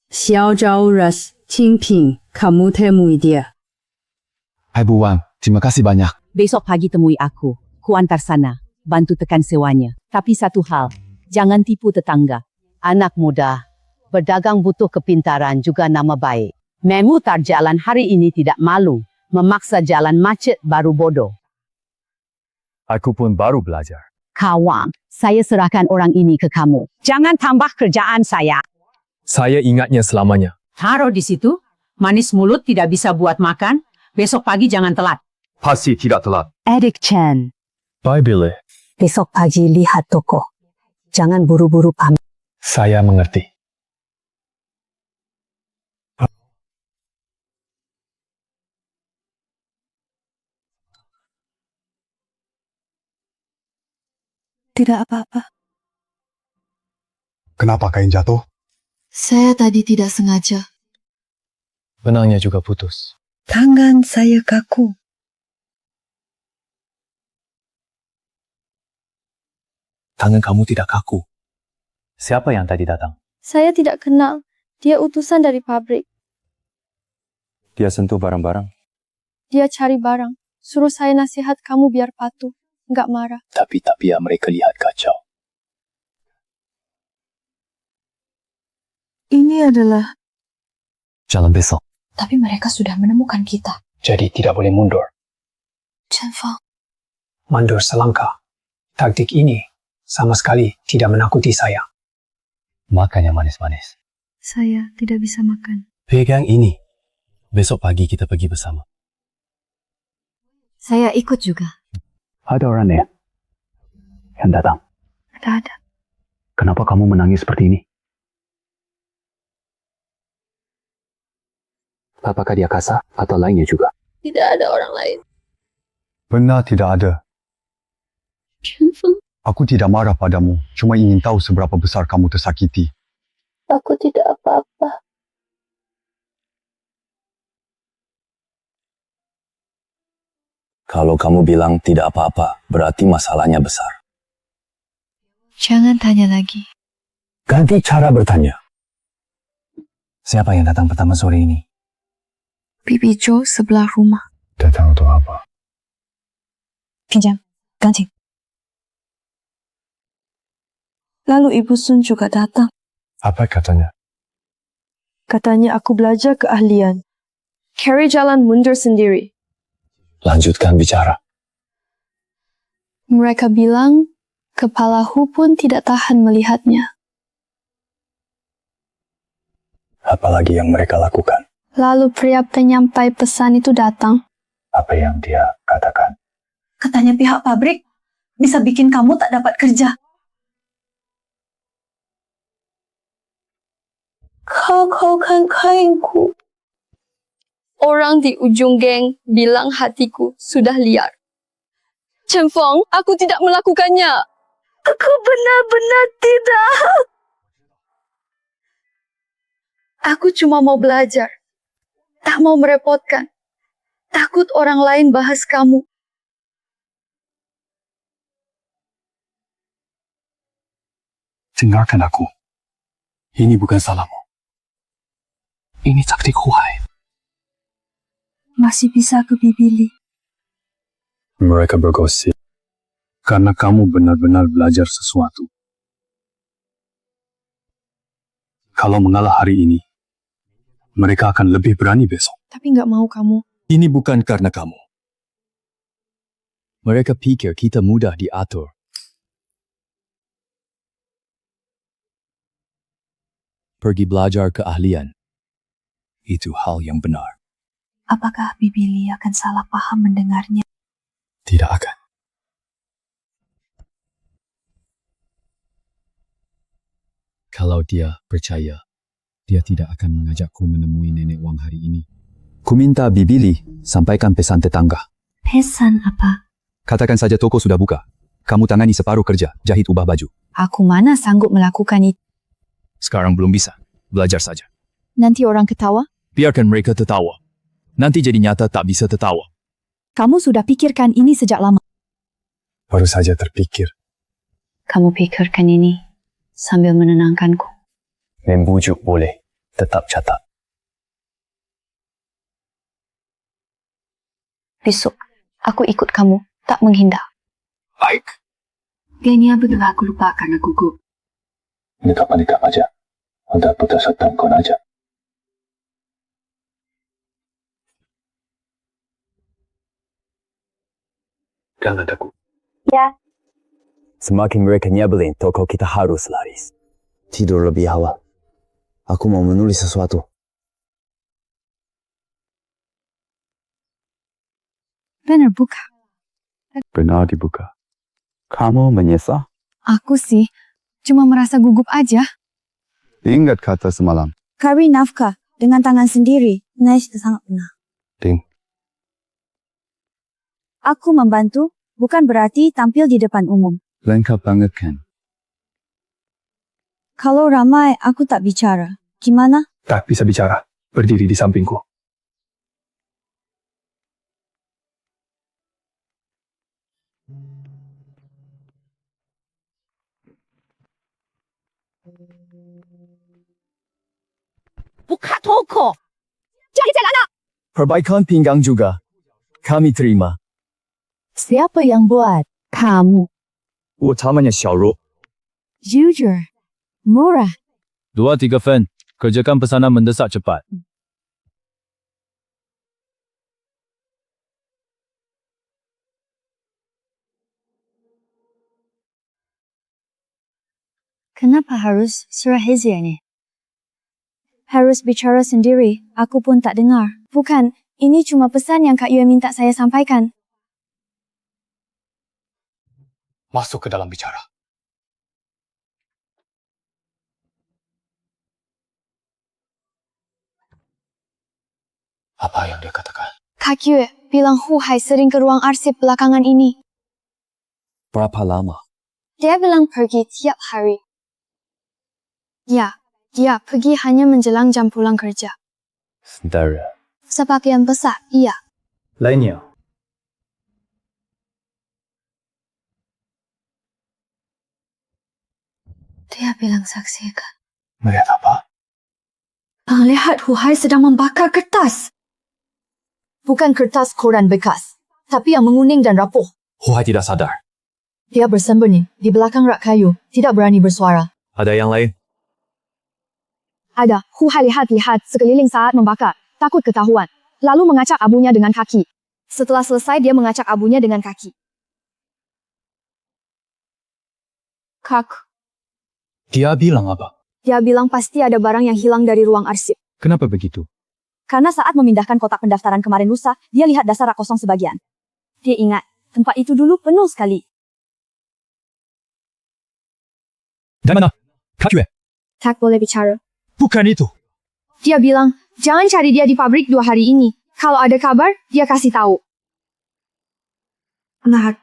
Xiao Zhao Ras Qingping, kamu temui dia. Hai Bu Wang, terima kasih banyak. Besok pagi temui aku. Ku antar sana. Bantu tekan sewanya. Tapi satu hal, jangan tipu tetangga. Anak muda, berdagang butuh kepintaran juga nama baik. Memutar jalan hari ini tidak malu. Memaksa jalan macet baru bodoh. Aku pun baru belajar. Kawang, saya serahkan orang ini ke kamu. Jangan tambah kerjaan saya. Saya ingatnya selamanya. Taruh di situ. Manis mulut tidak bisa buat makan. Besok pagi jangan telat. Pasti tidak telat. Edik Chen. Bye Billy. Besok pagi lihat toko. Jangan buru-buru pamit. Saya mengerti. Tidak apa-apa. Kenapa kain jatuh? Saya tadi tidak sengaja. Benangnya juga putus. Tangan saya kaku. Tangan kamu tidak kaku. Siapa yang tadi datang? Saya tidak kenal. Dia utusan dari pabrik. Dia sentuh barang-barang. Dia cari barang. Suruh saya nasihat kamu biar patuh. Nggak marah. Tapi ya mereka lihat kacau. Ini adalah... Jalan besok. Tapi mereka sudah menemukan kita. Jadi tidak boleh mundur. Chen Fang. Mundur selangkah. Taktik ini sama sekali tidak menakuti saya. Makan yang manis-manis. Saya tidak bisa makan. Pegang ini. Besok pagi kita pergi bersama. Saya ikut juga. Ada orang ya? Yang datang. Ada. Kenapa kamu menangis seperti ini? Apakah dia kasar atau lainnya juga? Tidak ada orang lain. Benar tidak ada. Chen Feng, Aku tidak marah padamu, cuma ingin tahu seberapa besar kamu tersakiti. aku tidak apa-apa. Kalau kamu bilang tidak apa-apa, berarti masalahnya besar. Jangan tanya lagi. Ganti cara bertanya. Siapa yang datang pertama sore ini? Bibi Jo sebelah rumah. Datang untuk apa? Pinjam, ganti. Lalu Ibu Sun juga datang. Apa katanya? Katanya aku belajar keahlian. Carrie jalan mundur sendiri. Lanjutkan bicara. Mereka bilang, kepala Hu pun tidak tahan melihatnya. Apalagi yang mereka lakukan? Lalu pria penyampai pesan itu datang. Apa yang dia katakan? Katanya pihak pabrik bisa bikin kamu tak dapat kerja. Kau kan kainku. Orang di ujung geng bilang hatiku sudah liar. Chen Feng, aku tidak melakukannya. Aku benar-benar tidak. Aku cuma mau belajar. Tak mau merepotkan. Takut orang lain bahas kamu. Dengarkan aku. Ini bukan salahmu. Ini taktik Huai. Masih bisa ke Bibili. Mereka bergosip karena kamu benar-benar belajar sesuatu. Kalau mengalah hari ini, mereka akan lebih berani besok. Tapi nggak mau kamu. Ini bukan karena kamu. Mereka pikir kita mudah diatur. Pergi belajar keahlian. Itu hal yang benar. Apakah Bibili akan salah paham mendengarnya? Tidak akan. Kalau dia percaya, dia tidak akan mengajakku menemui nenek Wang hari ini. Ku minta Bibili sampaikan pesan tetangga. Pesan apa? Katakan saja toko sudah buka. Kamu tangani separuh kerja, jahit ubah baju. Aku mana sanggup melakukan itu. Sekarang belum bisa. Belajar saja. Nanti orang ketawa? Biarkan mereka tertawa. Nanti jadi nyata tak bisa tertawa. Kamu sudah pikirkan ini sejak lama. Baru saja terpikir. Kamu pikirkan ini sambil menenangkanku. Membujuk boleh, tetap catat. Besok, aku ikut kamu, tak menghindar. Baik. Gengnya betul aku lupa karena gugup. Nikah aja. Anda putar setan kon aja. Jangan takut. Ya. Semakin mereka nyebelin, toko kita harus laris. Tidur lebih awal. Aku mau menulis sesuatu. Benar buka. Benar dibuka. Kamu menyesal? Aku sih, cuma merasa gugup aja. Ingat kata semalam. Kari nafkah dengan tangan sendiri. Nice sangat benar. Ding. Aku membantu, bukan berarti tampil di depan umum. Lengkap banget kan? Kalau ramai, aku tak bicara. Gimana? Tak bisa bicara. Berdiri di sampingku. Buka toko. Jadi jalan anak. Perbaikan pinggang juga. Kami terima. Siapa yang buat? Kamu. 我他们的小肉 Jujur. Murah. 2-3 分 kerjakan pesanan mendesak cepat. Kenapa harus surah hizya ni? Harus bicara sendiri, aku pun tak dengar. Bukan, ini cuma pesan yang Kak Yue minta saya sampaikan. Masuk ke dalam bicara. Apa yang dia katakan? Kak Yue bilang Hu Hai sering ke ruang arsip belakangan ini. Berapa lama? Dia bilang pergi tiap hari. Ya, dia pergi hanya menjelang jam pulang kerja. Saudara. Sebagian besar, iya. Lainnya. Dia bilang saksikan. Melihat apa? Lihat Hu Hai sedang membakar kertas. Bukan kertas koran bekas, tapi yang menguning dan rapuh. Huhai tidak sadar. Dia bersembunyi di belakang rak kayu, tidak berani bersuara. Ada yang lain? Ada. Huhai lihat-lihat sekeliling saat membakar. Takut ketahuan. Lalu mengacak abunya dengan kaki. Setelah selesai dia mengacak abunya dengan kaki. Kak, Dia bilang apa? dia bilang pasti ada barang yang hilang dari ruang arsip. Kenapa begitu? Karena saat memindahkan kotak pendaftaran kemarin lusa, dia lihat dasar rak kosong sebagian. Dia ingat, tempat itu dulu penuh sekali. Dari mana? Kak Yue. Tak boleh bicara. Bukan itu. Dia bilang, jangan cari dia di pabrik 2 hari ini. Kalau ada kabar, dia kasih tahu. Nah,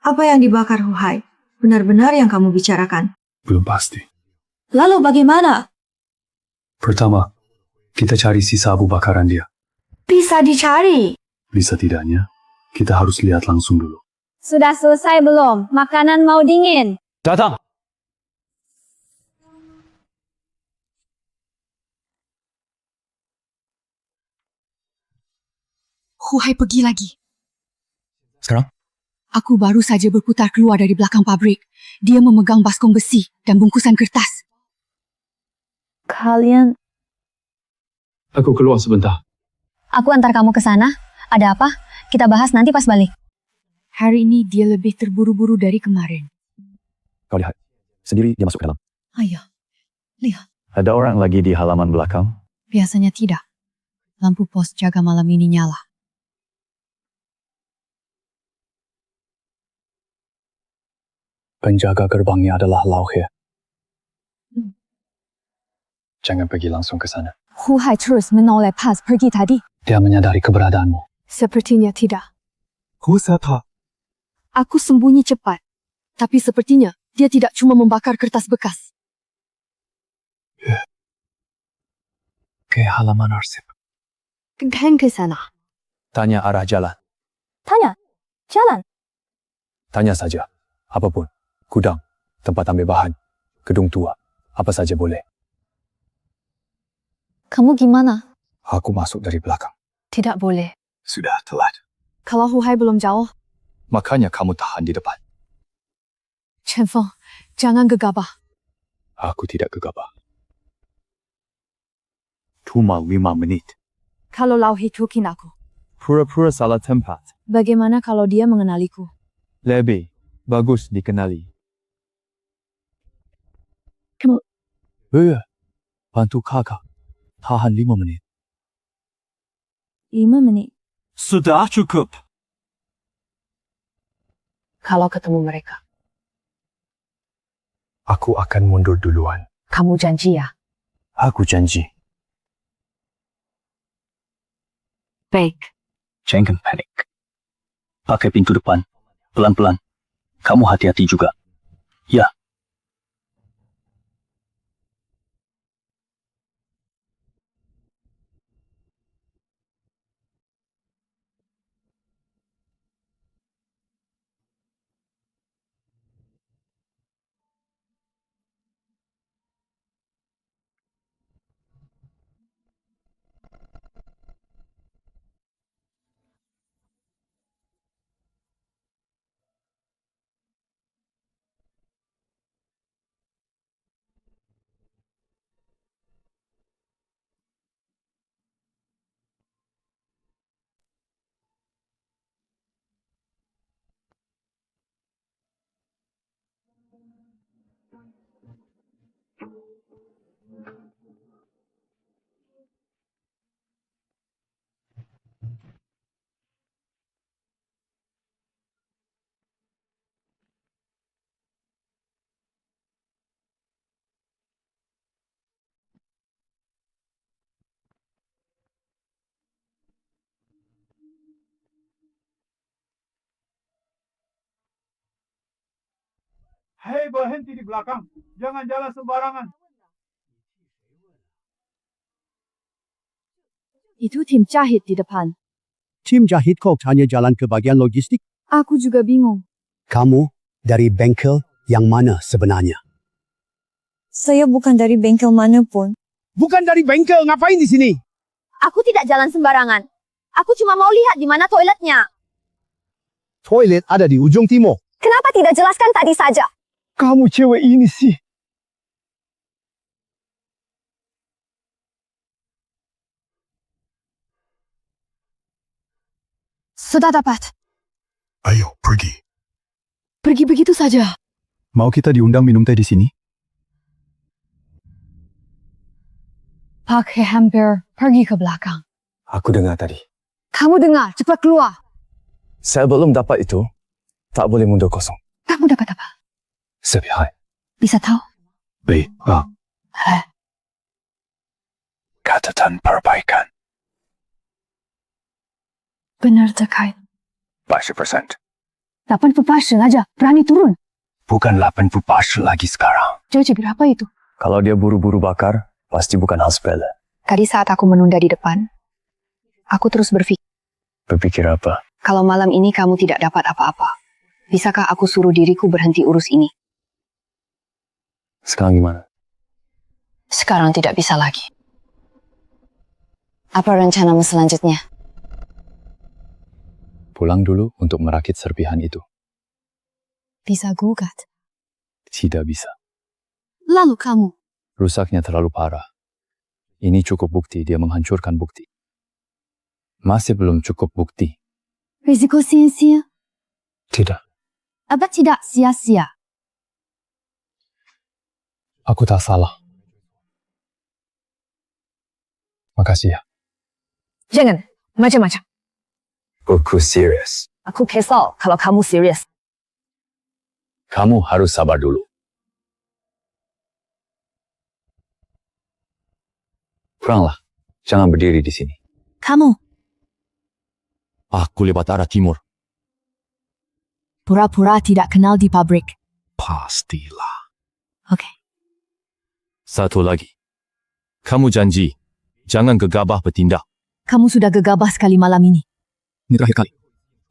apa yang dibakar Huhai? Benar-benar yang kamu bicarakan? Belum pasti. Lalu bagaimana? Pertama, kita cari sisa abu bakaran dia. Bisa dicari. Bisa tidaknya, kita harus lihat langsung dulu. Sudah selesai belum? Makanan mau dingin. Datang! Huhai pergi lagi. Sekarang? Aku baru saja berputar keluar dari belakang pabrik. Dia memegang baskom besi dan bungkusan kertas. Kalian... Aku keluar sebentar. Aku antar kamu ke sana. Ada apa? Kita bahas nanti pas balik. Hari ini dia lebih terburu-buru dari kemarin. Kau lihat. Sendiri dia masuk ke dalam. Ayo, lihat. Ada orang lagi di halaman belakang? Biasanya tidak. Lampu pos jaga malam ini nyala. Penjaga gerbangnya adalah Lau He. Jangan pergi langsung ke sana. Huhai terus menoleh pas pergi tadi. Dia menyadari keberadaanmu. Sepertinya tidak. Kusata. Aku sembunyi cepat. Tapi sepertinya dia tidak cuma membakar kertas bekas. Ke halaman arsip. Dan ke sana. Tanya arah jalan. Tanya. Jalan. Tanya saja. Apapun. Gudang. Tempat ambil bahan. Gedung tua. Apa saja boleh. Kamu gimana? Aku masuk dari belakang. Tidak boleh. Sudah telat. Kalau Huhai belum jauh. Makanya kamu tahan di depan. Chen Feng, jangan gegabah. Aku tidak gegabah. Cuma 5 menit. Kalau Lau He tukin aku. Pura-pura salah tempat. Bagaimana kalau dia mengenaliku? Lebih bagus dikenali. Kamu... Bantu kakak. Tahan 5 menit. 5 menit. Sudah cukup. Kalau ketemu mereka. Aku akan mundur duluan. Kamu janji ya? Aku janji. Baik. Jangan panik. Pakai pintu depan. Pelan-pelan. Kamu hati-hati juga. Ya. Hei, berhenti di belakang. Jangan jalan sembarangan. Itu tim jahit di depan. Tim jahit kok hanya jalan ke bagian logistik? Aku juga bingung. Kamu dari bengkel yang mana sebenarnya? Saya bukan dari bengkel manapun. Bukan dari bengkel, ngapain di sini? Aku tidak jalan sembarangan. Aku cuma mau lihat di mana toiletnya. Toilet ada di ujung timur. Kenapa tidak jelaskan tadi saja? Kamu cewek ini sih. Sudah dapat. Ayo, pergi. Pergi begitu saja. Mau kita diundang minum teh di sini? Pakai hampir pergi ke belakang. Aku dengar tadi. Kamu dengar, cepat keluar. Saya belum dapat itu. Tak boleh mundur kosong. Kamu dapat apa? Sepihak. Bisa tahu? Catatan perbaikan. Benar terkait. 80%. 80% aja, berani turun. Bukan 80% lagi sekarang. Jadi berapa itu? Kalau dia buru-buru bakar, pasti bukan hal sepele. Tadi saat aku menunda di depan, aku terus berpikir. Berpikir apa? Kalau malam ini kamu tidak dapat apa-apa, bisakah aku suruh diriku berhenti urus ini? Sekarang gimana? Sekarang tidak bisa lagi. Apa rencanamu selanjutnya? Pulang dulu untuk merakit serpihan itu. Bisa gugat. Tidak bisa. Lalu kamu? Rusaknya terlalu parah. Ini cukup bukti dia menghancurkan bukti. Masih belum cukup bukti. Risiko sia-sia? Tidak. Apa tidak sia-sia? Aku tak salah. Makasih ya. Jangan, macam-macam. Aku serius. Aku kesal kalau kamu serius. Kamu harus sabar dulu. Pulanglah. Jangan berdiri di sini. Kamu, Aku lewat arah timur. pura-pura tidak kenal di pabrik. Pastilah. Oke. Satu lagi. Kamu janji, jangan gegabah bertindak. Kamu sudah gegabah sekali malam ini. Ini terakhir kali.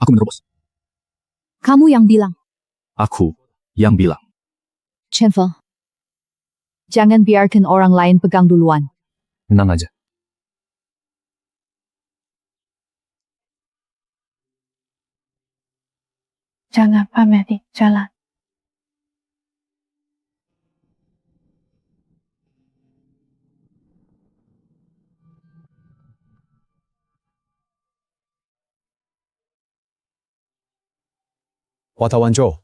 Aku menerobos. Kamu yang bilang. Aku yang bilang. Chenfel. Jangan biarkan orang lain pegang duluan. Tenang aja. Jangan pamer di jalan. Wartawan Joe.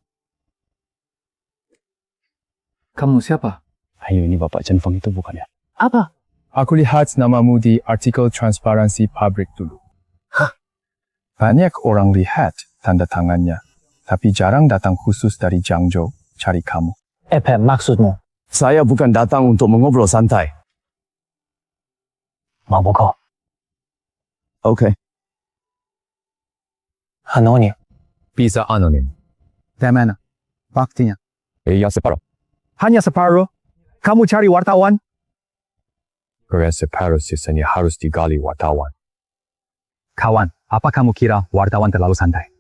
Kamu siapa? Ayo, ini Bapak Chen Feng itu bukan ya? Apa? Aku lihat namamu di artikel Transparansi Pabrik dulu. Hah? Banyak orang lihat tanda tangannya, tapi jarang datang khusus dari Jiangzhou cari kamu. Apa maksudmu? Saya bukan datang untuk mengobrol santai. Mabuk kau? Oke. Anonim. Bisa anonim. Dari mana? Baktinya. Iya, separuh. Hanya separuh. Kamu cari wartawan? Separuh sisanya harus digali wartawan. Kawan, apa kamu kira wartawan terlalu santai?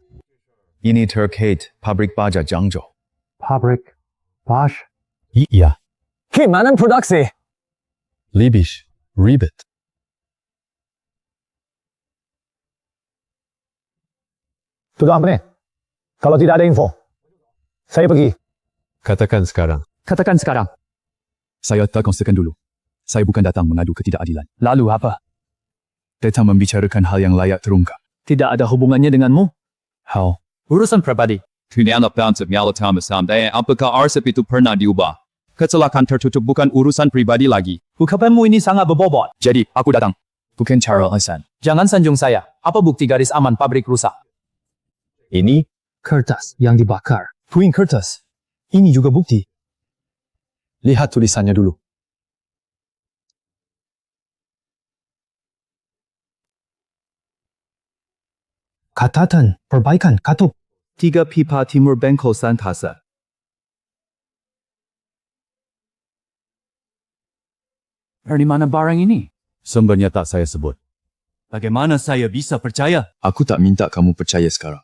Ini terkait pabrik baja Jiangzhou. Pabrik baja? Iya. Gimana produksi? Libish. Ribet. Sudah menit. Kalau tidak ada info, saya pergi. Katakan sekarang. Katakan sekarang. Saya tak konsisten dulu. Saya bukan datang mengadu ketidakadilan. Lalu apa? Datang membicarakan hal yang layak terungkap. Tidak ada hubungannya denganmu? Hal. Urusan pribadi. Apakah arsip itu pernah diubah? Kecelakaan tertutup bukan urusan pribadi lagi. Ucapanmu ini sangat berbobot. Jadi, aku datang. Bukan cara alasan. Jangan sanjung saya. Apa bukti garis aman pabrik rusak? Ini Kertas yang dibakar. puing kertas. Ini juga bukti. Lihat tulisannya dulu. Catatan perbaikan katup. 3 pipa timur Bengkel Santasa. Dari mana barang ini? Sumbernya tak saya sebut. Bagaimana saya bisa percaya? Aku tak minta kamu percaya sekarang.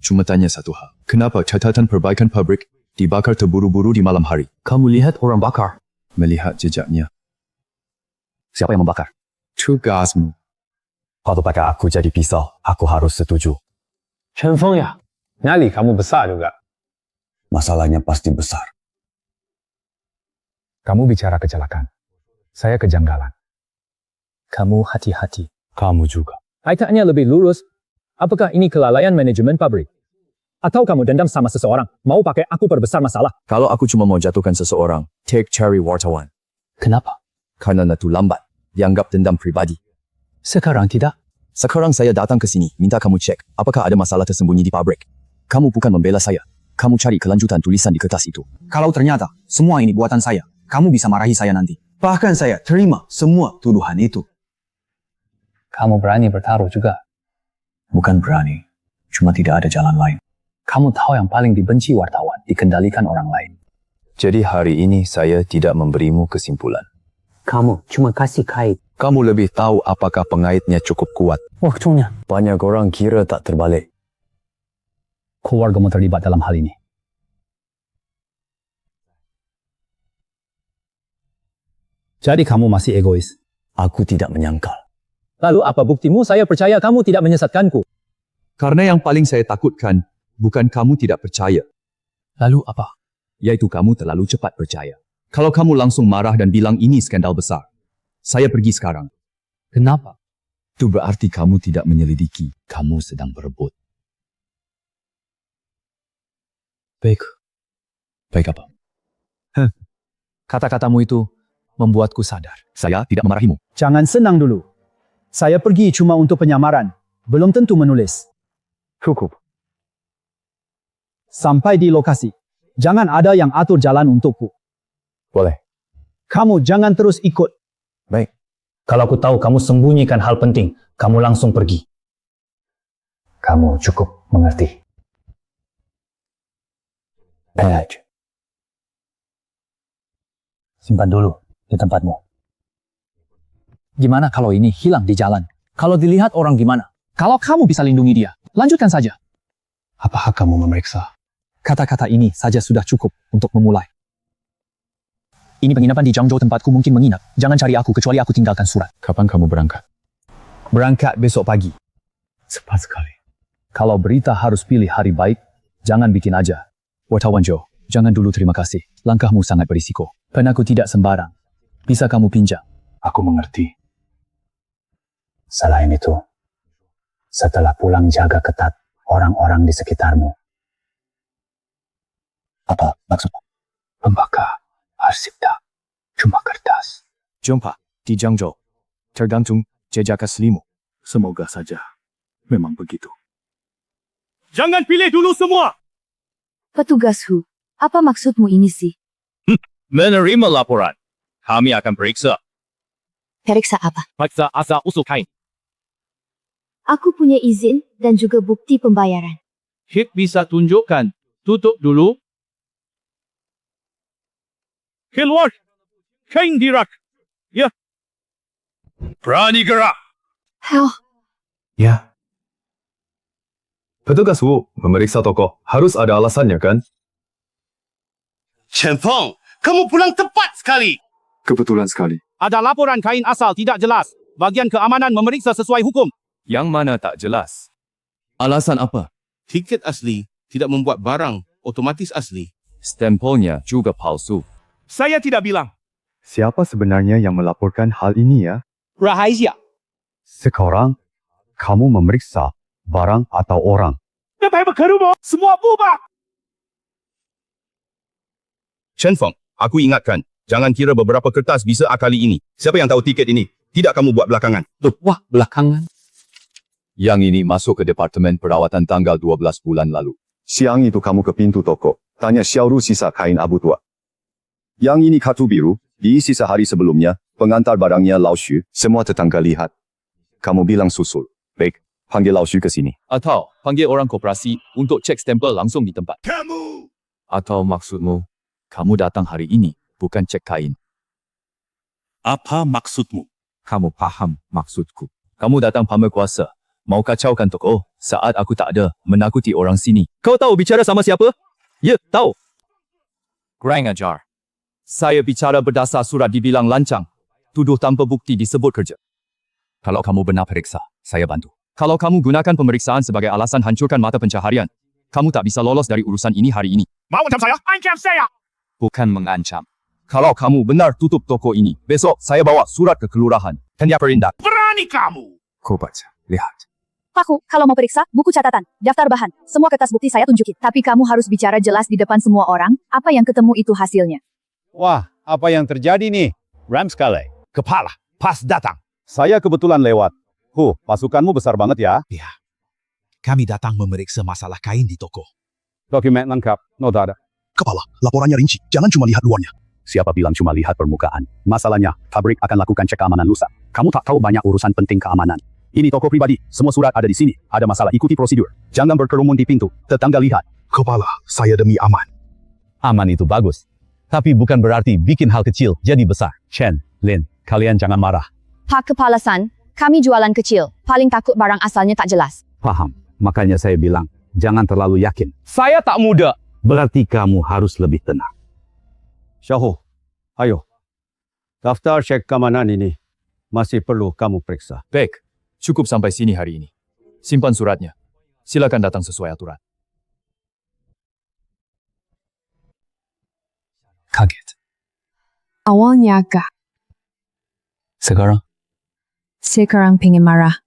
Cuma tanya satu hal. Kenapa catatan perbaikan pabrik dibakar terburu-buru di malam hari? Kamu lihat orang bakar? Melihat jejaknya. Siapa yang membakar? Tugasmu. Kalau pakai aku jadi pisau, aku harus setuju. Chen Feng ya, nyali kamu besar juga. Masalahnya pasti besar. Kamu bicara kecelakaan. Saya kejanggalan. Kamu hati-hati. Kamu juga. Tanya lebih lurus. Apakah ini kelalaian manajemen pabrik? Atau kamu dendam sama seseorang, mau pakai aku perbesar masalah? Kalau aku cuma mau jatuhkan seseorang, take cherry wartawan. Kenapa? Karena itu lambat. Dianggap dendam pribadi. Sekarang tidak. Sekarang saya datang ke sini, minta kamu cek apakah ada masalah tersembunyi di pabrik. Kamu bukan membela saya. Kamu cari kelanjutan tulisan di kertas itu. Kalau ternyata semua ini buatan saya, kamu bisa marahi saya nanti. Bahkan saya terima semua tuduhan itu. Kamu berani bertaruh juga? Bukan berani, cuma tidak ada jalan lain. Kamu tahu yang paling dibenci wartawan, dikendalikan orang lain. Jadi hari ini saya tidak memberimu kesimpulan. Kamu cuma kasih kait. Kamu lebih tahu apakah pengaitnya cukup kuat. Waktunya. Banyak orang kira tak terbalik. Keluargamu terlibat dalam hal ini. Jadi kamu masih egois? Aku tidak menyangkal. Lalu apa buktimu saya percaya kamu tidak menyesatkanku? Karena yang paling saya takutkan, bukan kamu tidak percaya. Lalu apa? Yaitu kamu terlalu cepat percaya. Kalau kamu langsung marah dan bilang ini skandal besar, saya pergi sekarang. Kenapa? Itu berarti kamu tidak menyelidiki, kamu sedang berebut. Baik. Baik apa? Kata-katamu itu membuatku sadar. Saya tidak memarahimu. Jangan senang dulu. Saya pergi cuma untuk penyamaran. Belum tentu menulis. Cukup. Sampai di lokasi. Jangan ada yang atur jalan untukku. Boleh. Kamu jangan terus ikut. Baik. Kalau aku tahu kamu sembunyikan hal penting, kamu langsung pergi. Kamu cukup mengerti. Badge. Simpan dulu di tempatmu. Gimana kalau ini hilang di jalan? Kalau dilihat orang gimana? Kalau kamu bisa lindungi dia, lanjutkan saja. Apa hak kamu memeriksa? Kata-kata ini saja sudah cukup untuk memulai. Ini penginapan di Zhangzhou tempatku mungkin menginap. Jangan cari aku kecuali aku tinggalkan surat. Kapan kamu berangkat? Berangkat besok pagi. Cepat sekali. Kalau berita harus pilih hari baik, jangan bikin aja. Wartawan Joe, jangan dulu terima kasih. Langkahmu sangat berisiko. Penaku tidak sembarang. Bisa kamu pinjam? Aku mengerti. Selain itu, setelah pulang jaga ketat orang-orang di sekitarmu. Apa maksudmu? Membakar arsip tak, cuma kertas. Jumpa di Zhangzhou. Tergantung jejak aslimu. Semoga saja memang begitu. Jangan pilih dulu semua! Petugas Hu, apa maksudmu ini sih? Menerima laporan. Kami akan periksa. Periksa apa? Periksa asal-usul kain. Aku punya izin dan juga bukti pembayaran. Hik bisa tunjukkan. Tutup dulu. Keluar! Kain dirak! Ya. Berani gerak! Hell, Ya. Petugas Wu memeriksa toko. Harus ada alasannya kan? Chen Feng, kamu pulang tepat sekali! Kebetulan sekali. Ada laporan kain asal tidak jelas. Bagian keamanan memeriksa sesuai hukum. Yang mana tak jelas? Alasan apa? Tiket asli tidak membuat barang otomatis asli. Stempelnya juga palsu. Saya tidak bilang. Siapa sebenarnya yang melaporkan hal ini ya? Rahasia. Sekarang, kamu memeriksa barang atau orang. Semua bubar! Chen Feng, aku ingatkan, jangan kira beberapa kertas bisa akali ini. Siapa yang tahu tiket ini? Tidak kamu buat belakangan. Wah, belakangan. Yang ini masuk ke Departemen Perawatan tanggal 12 bulan lalu. Siang itu kamu ke pintu toko, tanya Xiaoru sisa kain abu tua. Yang ini kartu biru, diisi sehari sebelumnya, pengantar barangnya Lao Xu, semua tetangga lihat. Kamu bilang susul. Baik, panggil Lao Xu ke sini. Atau panggil orang koperasi untuk cek stempel langsung di tempat. Kamu! Atau maksudmu, kamu datang hari ini, bukan cek kain. Apa maksudmu? Kamu paham maksudku. Kamu datang pamer kuasa, mau kacaukan toko saat aku tak ada, menakuti orang sini. Kau tahu bicara sama siapa? Ya, tahu. Kurang ajar. Saya bicara berdasar surat dibilang lancang. Tuduh tanpa bukti disebut kerja. Kalau kamu benar periksa, saya bantu. Kalau kamu gunakan pemeriksaan sebagai alasan hancurkan mata pencaharian, kamu tak bisa lolos dari urusan ini hari ini. Mau ancam saya? Ancam saya! Bukan mengancam. Kalau kamu benar tutup toko ini, besok saya bawa surat ke kelurahan. Tanda perindak. Berani kamu! Kau baca, lihat. Pakku, kalau mau periksa, buku catatan, daftar bahan, semua kertas bukti saya tunjukin. Tapi kamu harus bicara jelas di depan semua orang, apa yang ketemu itu hasilnya. Wah, apa yang terjadi nih? Ramskale, kepala, pas datang. Saya kebetulan lewat. Pasukanmu besar banget ya? Ya, kami datang memeriksa masalah kain di toko. Dokumen lengkap, nota ada. Kepala, laporannya rinci, jangan cuma lihat luarnya. Siapa bilang cuma lihat permukaan? Masalahnya, pabrik akan lakukan cek keamanan lusa. Kamu tak tahu banyak urusan penting keamanan. Ini toko pribadi, semua surat ada di sini. Ada masalah, ikuti prosedur. Jangan berkerumun di pintu, tetangga lihat. Kepala, saya demi aman. Aman itu bagus. Tapi bukan berarti bikin hal kecil jadi besar. Chen, Lin, kalian jangan marah. Pak Kepala San, kami jualan kecil, paling takut barang asalnya tak jelas. Paham, makanya saya bilang, jangan terlalu yakin. Saya tak muda. Berarti kamu harus lebih tenang. Syahu, ayo. Daftar cek keamanan ini masih perlu kamu periksa. Baik, cukup sampai sini hari ini. Simpan suratnya. Silakan datang sesuai aturan. Kaget. Awalnya agak. Sekarang? Sekarang pengen marah.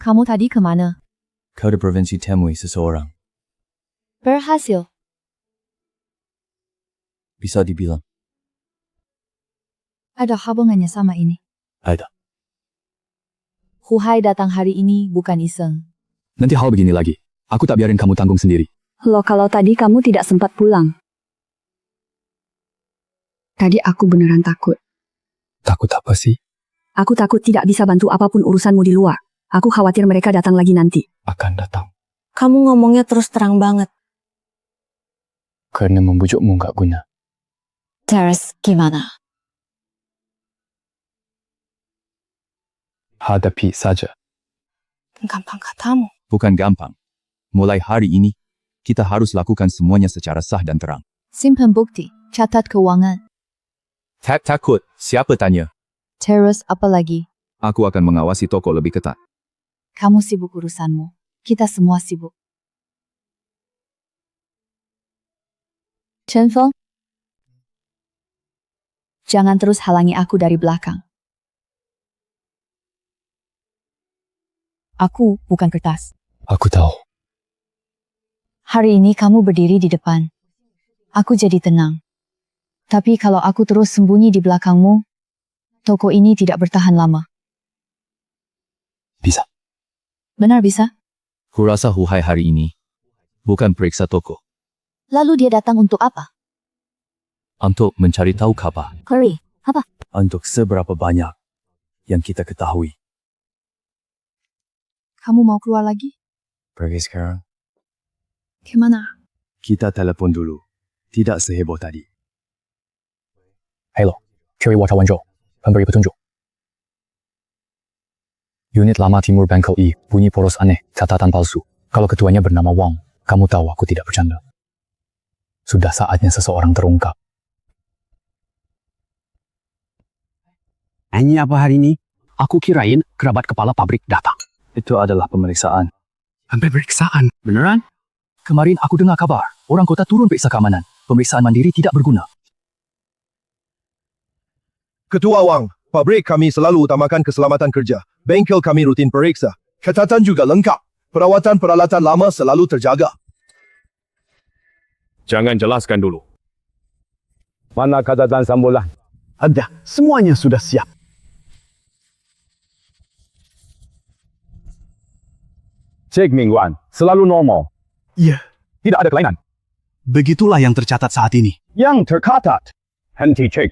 Kamu tadi kemana? Kau di provinsi temui seseorang. Berhasil. Bisa dibilang. Ada hubungannya sama ini. Ada. Huhai datang hari ini bukan iseng. Nanti hal begini lagi. Aku tak biarin kamu tanggung sendiri. Loh, kalau tadi kamu tidak sempat pulang. Tadi aku beneran takut. Takut apa sih? Aku takut tidak bisa bantu apapun urusanmu di luar. Aku khawatir mereka datang lagi nanti. Akan datang. Kamu ngomongnya terus terang banget. Karena membujukmu nggak guna. Terus gimana? Hadapi saja. Gampang katamu. Bukan gampang. Mulai hari ini, kita harus lakukan semuanya secara sah dan terang. Simpan bukti, catat keuangan. Tak takut, siapa tanya? Terus apa lagi? Aku akan mengawasi toko lebih ketat. Kamu sibuk urusanmu. Kita semua sibuk. Chen Feng, jangan terus halangi aku dari belakang. Aku bukan kertas. Aku tahu. Hari ini kamu berdiri di depan. Aku jadi tenang. Tapi kalau aku terus sembunyi di belakangmu, toko ini tidak bertahan lama. Bisa. Benar bisa? Kurasa Huhai hari ini bukan periksa toko. Lalu dia datang untuk apa? Untuk mencari tahu kabar. Curry, apa? Untuk seberapa banyak yang kita ketahui. Kamu mau keluar lagi? Pergi sekarang. Kemana? Kita telepon dulu. Tidak seheboh tadi. Halo, Curry Wartawan Joe, pemberi petunjuk. Unit lama Timur Bangkok I, bunyi poros aneh, catatan palsu. Kalau ketuanya bernama Wang, kamu tahu aku tidak bercanda. Sudah saatnya seseorang terungkap. Ini apa hari ini? Aku kirain kerabat kepala pabrik datang. Itu adalah pemeriksaan. Pemeriksaan? Beneran? Kemarin aku dengar kabar, orang kota turun periksa keamanan. Pemeriksaan mandiri tidak berguna. Ketua Wang, pabrik kami selalu utamakan keselamatan kerja. Bengkel kami rutin periksa. Catatan juga lengkap. Perawatan peralatan lama selalu terjaga. Jangan jelaskan dulu. Mana catatan sambulan? Ada, semuanya sudah siap. Cek mingguan, selalu normal. Iya. Tidak ada kelainan. Begitulah yang tercatat saat ini. Yang tercatat. Henti cek.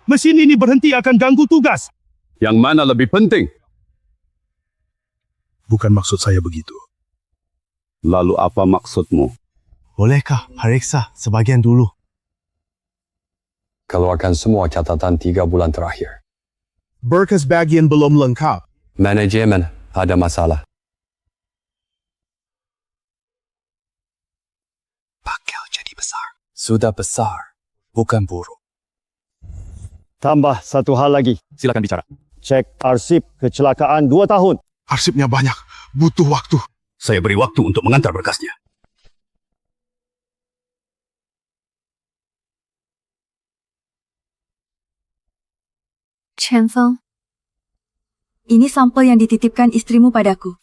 Mesin ini berhenti akan ganggu tugas. Yang mana lebih penting? Bukan maksud saya begitu. Lalu apa maksudmu? Bolehkah periksa sebagian dulu? Keluarkan semua catatan 3 bulan terakhir. Berkas bagian belum lengkap. Manajemen ada masalah. Bakal jadi besar. Sudah besar, bukan buruk. Tambah satu hal lagi. Silakan bicara. Cek arsip kecelakaan 2 tahun. Arsipnya banyak. Butuh waktu. Saya beri waktu untuk mengantar berkasnya. Chen Feng, ini sampel yang dititipkan istrimu padaku.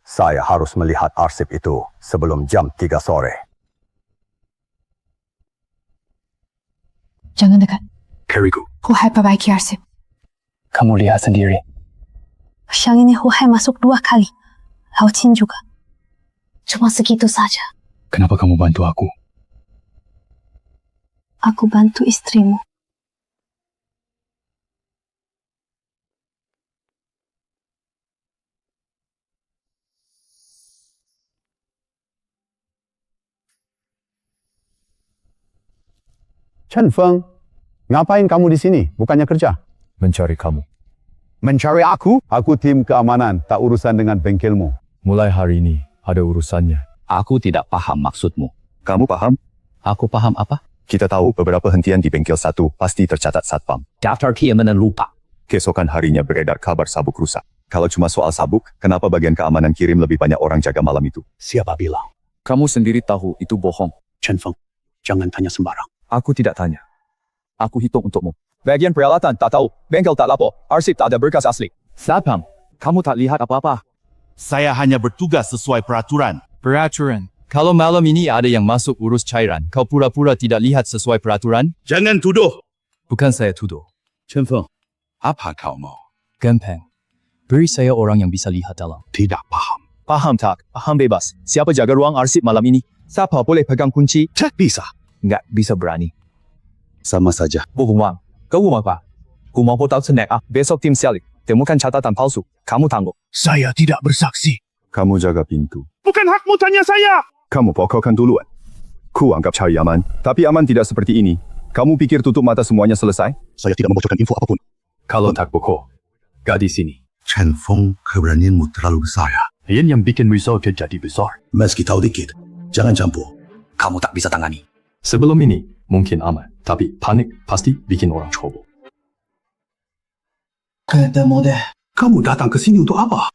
Saya harus melihat arsip itu sebelum jam 3 sore. Jangan dekat. Carriku. Huhai perbaiki arsip. Kamu lihat sendiri. Siang ini Huhai masuk 2 kali. Lao Qin juga. Cuma segitu saja. Kenapa kamu bantu aku? Aku bantu istrimu. Chen Feng, ngapain kamu di sini? Bukannya kerja? Mencari kamu. Mencari aku? Aku tim keamanan, tak urusan dengan bengkelmu. Mulai hari ini, ada urusannya. Aku tidak paham maksudmu. Kamu paham? Aku paham apa? Kita tahu beberapa hentian di bengkel satu pasti tercatat satpam. Daftar keamanan lupa. Keesokan harinya beredar kabar sabuk rusak. Kalau cuma soal sabuk, kenapa bagian keamanan kirim lebih banyak orang jaga malam itu? Siapa bilang? Kamu sendiri tahu itu bohong. Chen Feng, jangan tanya sembarang. Aku tidak tanya. Aku hitung untukmu. Bagian peralatan tak tahu, bengkel tak lapor, arsip tak ada berkas asli. Satpam, kamu tak lihat apa-apa. Saya hanya bertugas sesuai peraturan. Peraturan. Kalau malam ini ada yang masuk urus cairan, kau pura-pura tidak lihat sesuai peraturan? Jangan tuduh. Bukan saya tuduh. Chen Feng, apa kau mau? Gampang. Beri saya orang yang bisa lihat dalam. Tidak paham. Paham tak? Paham bebas. Siapa jaga ruang arsip malam ini? Siapa boleh pegang kunci? Tak bisa. Enggak bisa berani. Sama saja. Bubungwang, kau mau apa? Ku mau tahu snack ah. Besok tim Selik temukan catatan palsu. Kamu tangguh. Saya tidak bersaksi. Kamu jaga pintu. Bukan hakmu tanya saya. Kamu pokokkan duluan. Ku anggap cari aman, tapi aman tidak seperti ini. Kamu pikir tutup mata semuanya selesai? Saya tidak membocorkan info apapun. Kalau tak pokok, gak di sini. Chen Feng, keberanianmu terlalu besar. Yang bikin risau jadi besar. Meski tahu dikit, jangan campur. Kamu tak bisa tangani. Sebelum ini, mungkin aman. Tapi panik pasti bikin orang coba. Ketemu deh. Kamu datang ke sini untuk apa?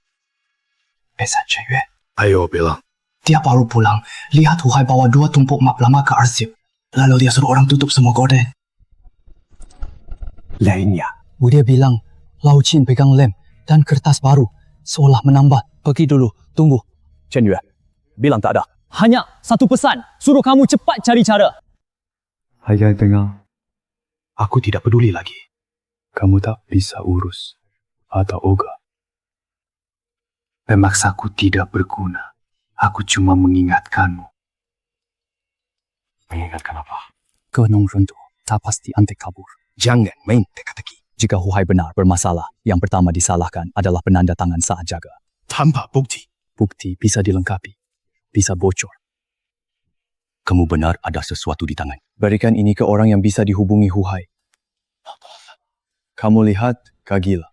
Pesan Chen Yue. Ayo bilang. Dia baru pulang. Lihat Huhai bawa 2 tumpuk map lama ke arsip. Lalu dia suruh orang tutup semua gorden. Lainnya. Dia bilang, Lao Qin pegang lem dan kertas baru. Seolah menambah. Pergi dulu. Tunggu. Chen Yue, bilang tak ada. Hanya satu pesan. Suruh kamu cepat cari cara. Hai dengar. Aku tidak peduli lagi. Kamu tak bisa urus atau ogah. Memaksaku tidak berguna. Aku cuma mengingatkanmu. Mengingatkan apa? Gunung runtuh, tak pasti antek kabur. Jangan main teka-teki. Jika Huhai benar bermasalah, yang pertama disalahkan adalah penanda tangan saat jaga. Tanpa bukti. Bukti bisa dilengkapi, bisa bocor. Kamu benar ada sesuatu di tangan. Berikan ini ke orang yang bisa dihubungi Huhai. Kamu lihat, Kak Gila.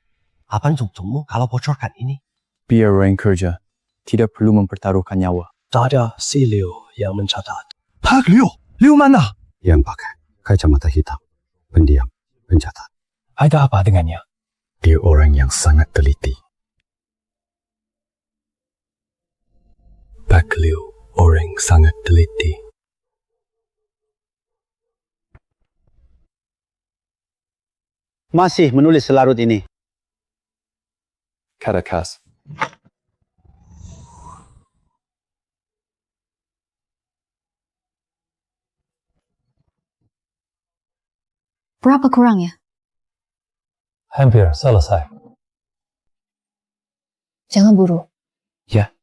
Apa untukmu kalau bocorkan ini? Biar orang kerja, tidak perlu mempertaruhkan nyawa. Tak ada si Liu yang mencatat. Pak Liu? Liu mana? Yang pakai kacamata hitam. Pendiam, pencatat. Ada apa dengannya? Dia orang yang sangat teliti. Pak Liu, orang sangat teliti. Masih menulis selarut ini. Kata khas. Berapa kurangnya? Hampir selesai. Jangan buru. Ya.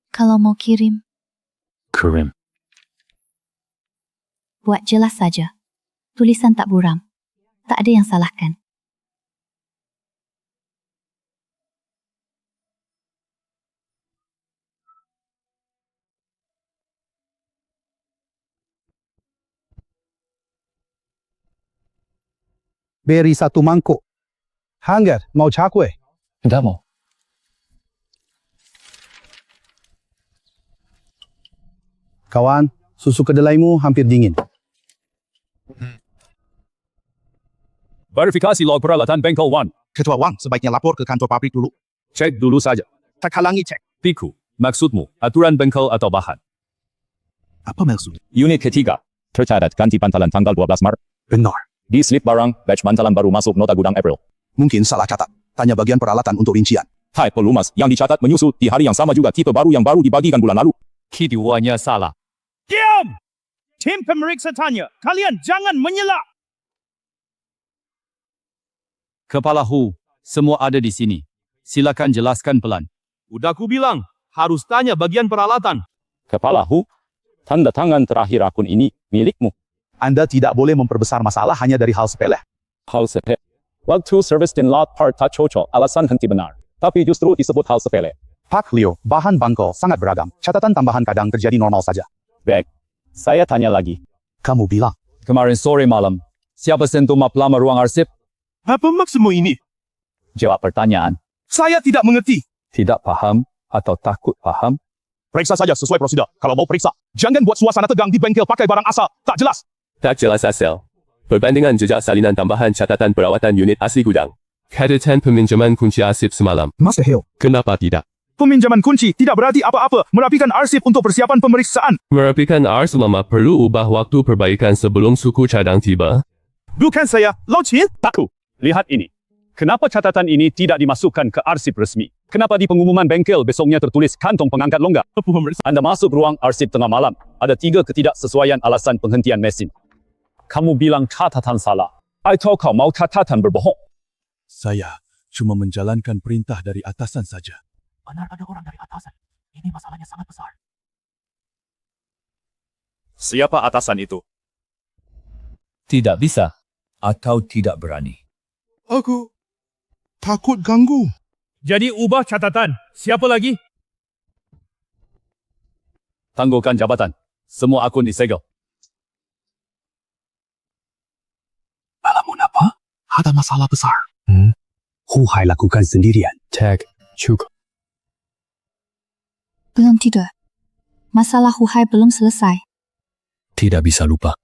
Kalau mau kirim, Kirim. buat jelas saja. Tulisan tak buram. Tak ada yang salahkan. Beri 1 mangkuk. Hanggat, mau cakwe? Tidak mau. Kawan, susu kedelaimu hampir dingin. Verifikasi log peralatan bengkel Wan. Ketua Wang sebaiknya lapor ke kantor pabrik dulu. Cek dulu saja. Tak halangi cek. Piku, maksudmu aturan bengkel atau bahan? Apa maksud? Unit ketiga. Tercatat ganti pantalan tanggal 12 Maret. Benar. Di slip barang, batch pantalan baru masuk nota gudang April. Mungkin salah catat. Tanya bagian peralatan untuk rincian. Hai pelumas, yang dicatat menyusul di hari yang sama juga tipe baru yang baru dibagikan bulan lalu. Keduanya salah. Diam! Tim pemeriksa tanya, kalian jangan menyela. Kepala Hu, semua ada di sini. Silakan jelaskan pelan. Udah ku bilang, harus tanya bagian peralatan. Kepala Hu, tanda tangan terakhir akun ini milikmu. Anda tidak boleh memperbesar masalah hanya dari hal sepele. Hal sepele. Waktu service dan lot part tak cocok, alasan henti benar. Tapi justru disebut hal sepele. Pak Leo, bahan bangkel sangat beragam. Catatan tambahan kadang terjadi normal saja. Baik, saya tanya lagi. Kamu bilang. Kemarin sore malam, siapa sentuh map lama ruang arsip? Apa maksudmu ini? Jawab pertanyaan. Saya tidak mengerti. Tidak paham atau takut paham? Periksa saja sesuai prosedur. Kalau mau periksa, jangan buat suasana tegang di bengkel pakai barang asal. Tak jelas. Tak jelas asal. Perbandingan jejak salinan tambahan catatan perawatan unit asli gudang. Catatan peminjaman kunci arsip semalam. Master Hill. Kenapa tidak? Peminjaman kunci tidak berarti apa-apa. Merapikan arsip untuk persiapan pemeriksaan. Merapikan ars lama perlu ubah waktu perbaikan sebelum suku cadang tiba. Bukan saya, Lau Qin. Takku, lihat ini. Kenapa catatan ini tidak dimasukkan ke arsip resmi? Kenapa di pengumuman bengkel besoknya tertulis kantong pengangkat longgar? Anda masuk ruang arsip tengah malam. Ada 3 ketidaksesuaian alasan penghentian mesin. Kamu bilang catatan salah. Atau kau mau catatan berbohong? Saya cuma menjalankan perintah dari atasan saja. Benar ada orang dari atasan. Ini masalahnya sangat besar. Siapa atasan itu? Tidak bisa. Atau tidak berani. Aku takut ganggu. Jadi ubah catatan. Siapa lagi? Tangguhkan jabatan. Semua akun disegel. Alamun apa? Ada masalah besar. Hu Hai lakukan sendirian. Tag, cukup. Belum tidur. Masalah Hu Hai belum selesai. Tidak bisa lupa.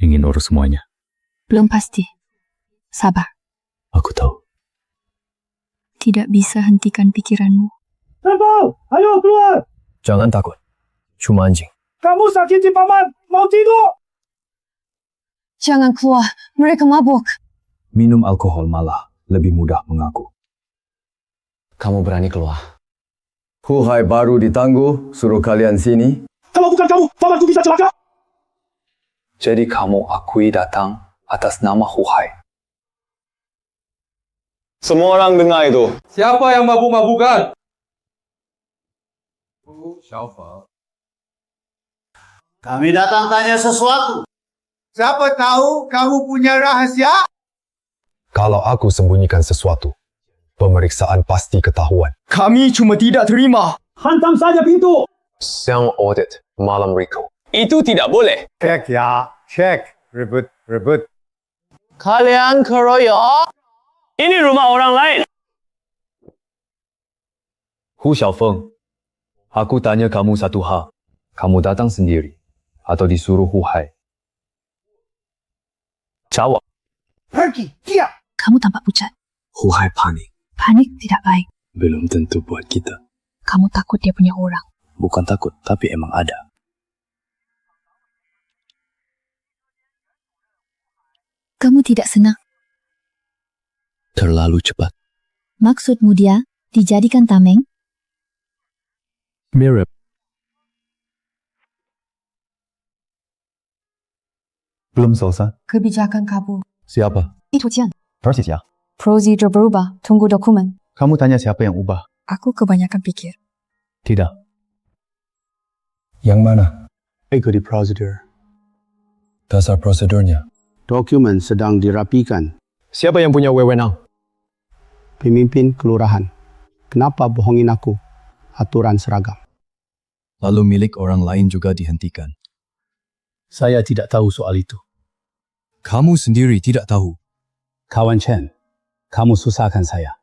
Ingin urus semuanya. Belum pasti. Sabar. Aku tahu. Tidak bisa hentikan pikiranmu. Tempo! Ayo keluar! Jangan takut. Cuma anjing. Kamu sakiti paman. Mau tidur? Jangan keluar. Mereka mabuk. Minum alkohol malah lebih mudah mengaku. Kamu berani keluar. Hu Hai baru ditangguh, suruh kalian sini. Kalau bukan kamu, pamanku bisa celaka. Jadi kamu akui datang atas nama Hu Hai. Semua orang dengar itu. Siapa yang mabuk-mabukan? Kami datang tanya sesuatu. Siapa tahu kamu punya rahasia? Kalau aku sembunyikan sesuatu, pemeriksaan pasti ketahuan. Kami cuma tidak terima. Hantam saja pintu. Siang audit malam Rico. Itu tidak boleh. Cek ya, cek. Rebut. Kalian keroyok. Ini rumah orang lain. Hu Xiaofeng, aku tanya kamu satu hal. Kamu datang sendiri atau disuruh Hu Hai? Jawab. Pergi, diam. Kamu tampak pucat. Hu Hai panik. Panik tidak baik. Belum tentu buat kita. Kamu takut dia punya orang. Bukan takut, tapi emang ada. Kamu tidak senang. Terlalu cepat. Maksudmu dia dijadikan tameng? Mirip. Belum selesai. Kebijakan kabur. Siapa? Itu Jian. Persis ya. Prosedur berubah. Tunggu dokumen. Kamu tanya siapa yang ubah? Aku kebanyakan pikir. Tidak. Yang mana? Ikuti prosedur. Dasar prosedurnya. Dokumen sedang dirapikan. Siapa yang punya wewenang? Pemimpin kelurahan. Kenapa bohongin aku? Aturan seragam. Lalu milik orang lain juga dihentikan. Saya tidak tahu soal itu. Kamu sendiri tidak tahu. Kawan Chen, Kamu susahkan saya.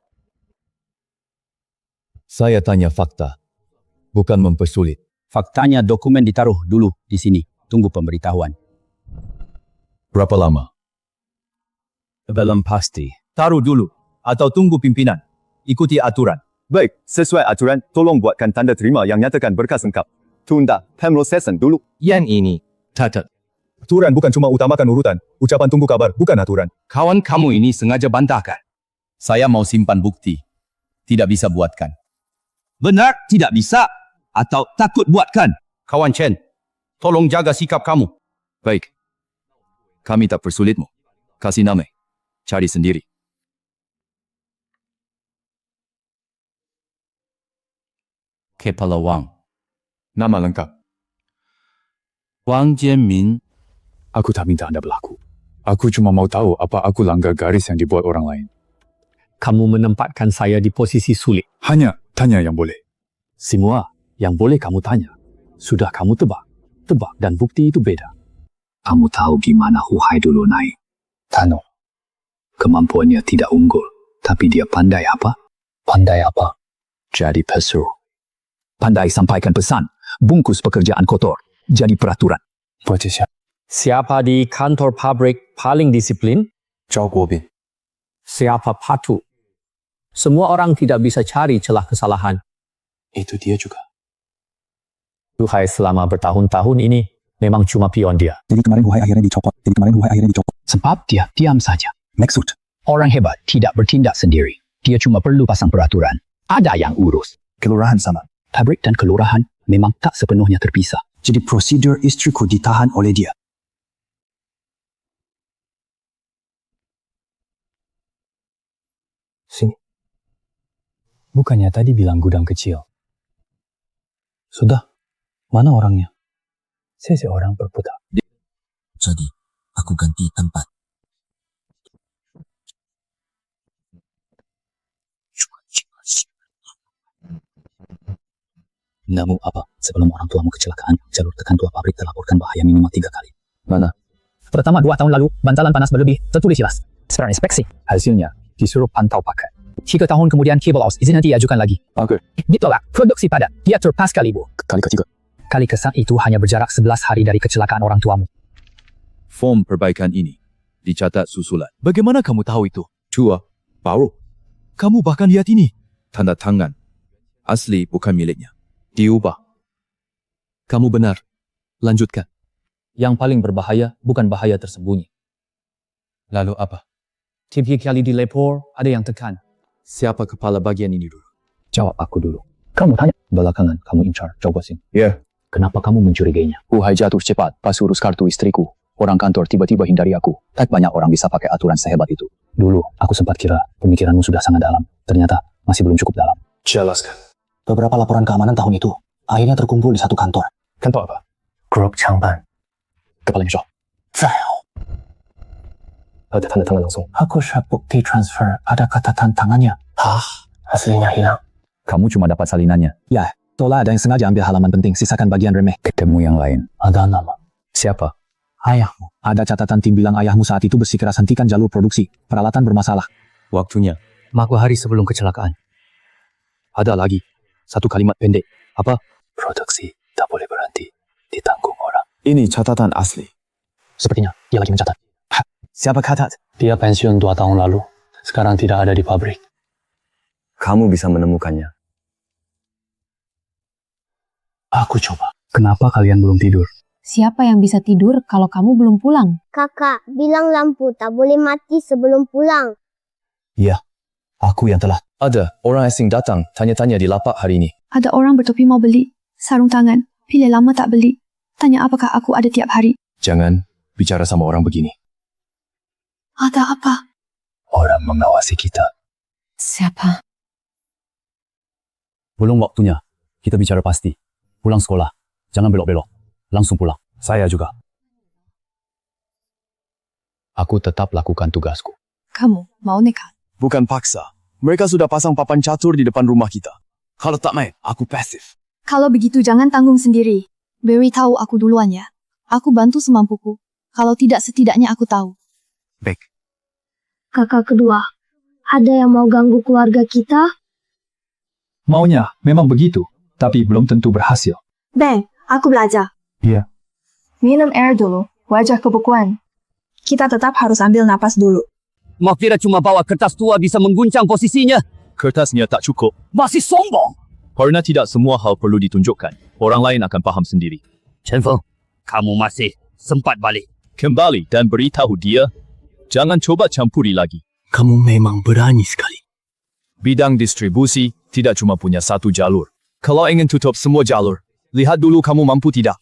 Saya tanya fakta, bukan mempersulit. Faktanya dokumen ditaruh dulu di sini. Tunggu pemberitahuan. Berapa lama? Belum pasti. Taruh dulu, atau tunggu pimpinan. Ikuti aturan. Baik, sesuai aturan, tolong buatkan tanda terima yang nyatakan berkas lengkap. Tunda pemrosesan dulu. Yang ini, Catat. Aturan bukan cuma utamakan urutan. Ucapan tunggu kabar bukan aturan. Kawan kamu ini sengaja bantahkan. Saya mau simpan bukti. Tidak bisa buatkan. Benar, tidak bisa. Atau takut buatkan. Kawan Chen, tolong jaga sikap kamu. Baik. Kami tak persulitmu. Kasih nama. Cari sendiri. Kepala Wang. Nama lengkap. Wang Jianmin. Aku tak minta anda berlaku. Aku cuma mau tahu apa aku langgar garis yang dibuat orang lain. kamu menempatkan saya di posisi sulit. Hanya tanya yang boleh. Semua yang boleh kamu tanya. Sudah kamu tebak. Tebak dan bukti itu beda. Kamu tahu gimana Hu Hai dulu naik? Tano. Kemampuannya tidak unggul, tapi dia pandai apa? Pandai apa? Jadi pesuruh. Pandai sampaikan pesan, bungkus pekerjaan kotor, jadi peraturan. Siapa di kantor pabrik paling disiplin? Zhao Guobin. Siapa patuh? Semua orang tidak bisa cari celah kesalahan. Itu dia juga. Hu Hai selama bertahun-tahun ini memang cuma pion dia. Jadi kemarin Hu Hai akhirnya dicopot. Sebab dia diam saja. Maksud, orang hebat tidak bertindak sendiri. Dia cuma perlu pasang peraturan. Ada yang urus. Kelurahan sama. Pabrik dan kelurahan memang tak sepenuhnya terpisah. Jadi prosedur istriku ditahan oleh dia. Sini. Bukannya tadi bilang gudang kecil? Sudah. Mana orangnya? Seseorang berputar. Jadi, aku ganti tempat. Namu apa? Sebelum orang tuamu kecelakaan, jalur tekan tua pabrik terlaporkan bahaya minimal 3 kali. Mana? Pertama 2 tahun lalu, bantalan panas berlebih, tertulis jelas. Sekarang inspeksi. Hasilnya, disuruh pantau pakai. 3 tahun kemudian kabel aus izin nanti diajukan lagi. Oke. Ditolak, produksi padat, diatur pasca libur. Kali ketiga. Kali kesan itu hanya berjarak 11 hari dari kecelakaan orang tuamu. Form perbaikan ini dicatat susulan. Bagaimana kamu tahu itu? Cua, baru. Kamu bahkan lihat ini. Tanda tangan. Asli bukan miliknya. Diubah. Kamu benar. Lanjutkan. Yang paling berbahaya bukan bahaya tersembunyi. Lalu apa? Tiap kali dilepor, ada yang tekan. Siapa kepala bagian ini dulu? Jawab aku dulu. Kamu tanya. Belakangan kamu incar Zhao Guoxing. Ya. Kenapa kamu mencurigainya? Hu Hai jatuh cepat pas urus kartu istriku. Orang kantor tiba-tiba hindari aku. Tak banyak orang bisa pakai aturan sehebat itu. Dulu, aku sempat kira pemikiranmu sudah sangat dalam. Ternyata masih belum cukup dalam. Jelaskan. Beberapa laporan keamanan tahun itu akhirnya terkumpul di satu kantor. Kantor apa? Grup Changban. Kepalanya Zhao. Ada tanda tangan langsung. Aku share bukti transfer. Ada kata tantangannya. Hasilnya hilang. Kamu cuma dapat salinannya. Ya, tolak ada yang sengaja ambil halaman penting. Sisakan bagian remeh. Ketemu yang lain. Ada nama. Siapa? Ayahmu. Ada catatan tim bilang ayahmu saat itu bersikeras hentikan jalur produksi. Peralatan bermasalah. Waktunya. Maku hari sebelum kecelakaan. Ada lagi. Satu kalimat pendek. Apa? Produksi tak boleh berhenti. Ditanggung orang. Ini catatan asli. Sepertinya dia lagi mencatat. Siapa catat? Dia pensiun 2 tahun lalu. Sekarang tidak ada di pabrik. Kamu bisa menemukannya. Aku coba. Kenapa kalian belum tidur? Siapa yang bisa tidur kalau kamu belum pulang? Kakak, bilang lampu tak boleh mati sebelum pulang. Iya, aku yang telah. Ada orang asing datang tanya-tanya di lapak hari ini. Ada orang bertopi mau beli sarung tangan. Pilih lama tak beli. Tanya apakah aku ada tiap hari. Jangan bicara sama orang begini. Ada apa? Orang mengawasi kita. Siapa? Belum waktunya. Kita bicara pasti. Pulang sekolah. Jangan belok-belok. Langsung pulang. Saya juga. Aku tetap lakukan tugasku. Kamu mau nekat? Bukan paksa. Mereka sudah pasang papan catur di depan rumah kita. Kalau tak main, aku pasif. Kalau begitu jangan tanggung sendiri. Beritahu aku duluan ya. Aku bantu semampuku. Kalau tidak setidaknya aku tahu. Baik. Kakak kedua, Ada yang mau ganggu keluarga kita? Maunya memang begitu, tapi belum tentu berhasil. Bang, aku belajar. Iya. Minum air dulu, wajah kebekuan. Kita tetap harus ambil napas dulu. Mau kira cuma bawa kertas tua bisa mengguncang posisinya? Kertasnya tak cukup. Masih sombong! Karena tidak semua hal perlu ditunjukkan. Orang lain akan paham sendiri. Chen Feng, kamu masih sempat balik. Kembali dan beritahu dia, jangan coba campuri lagi. Kamu memang berani sekali. Bidang distribusi tidak cuma punya satu jalur. Kalau ingin tutup semua jalur, lihat dulu kamu mampu tidak.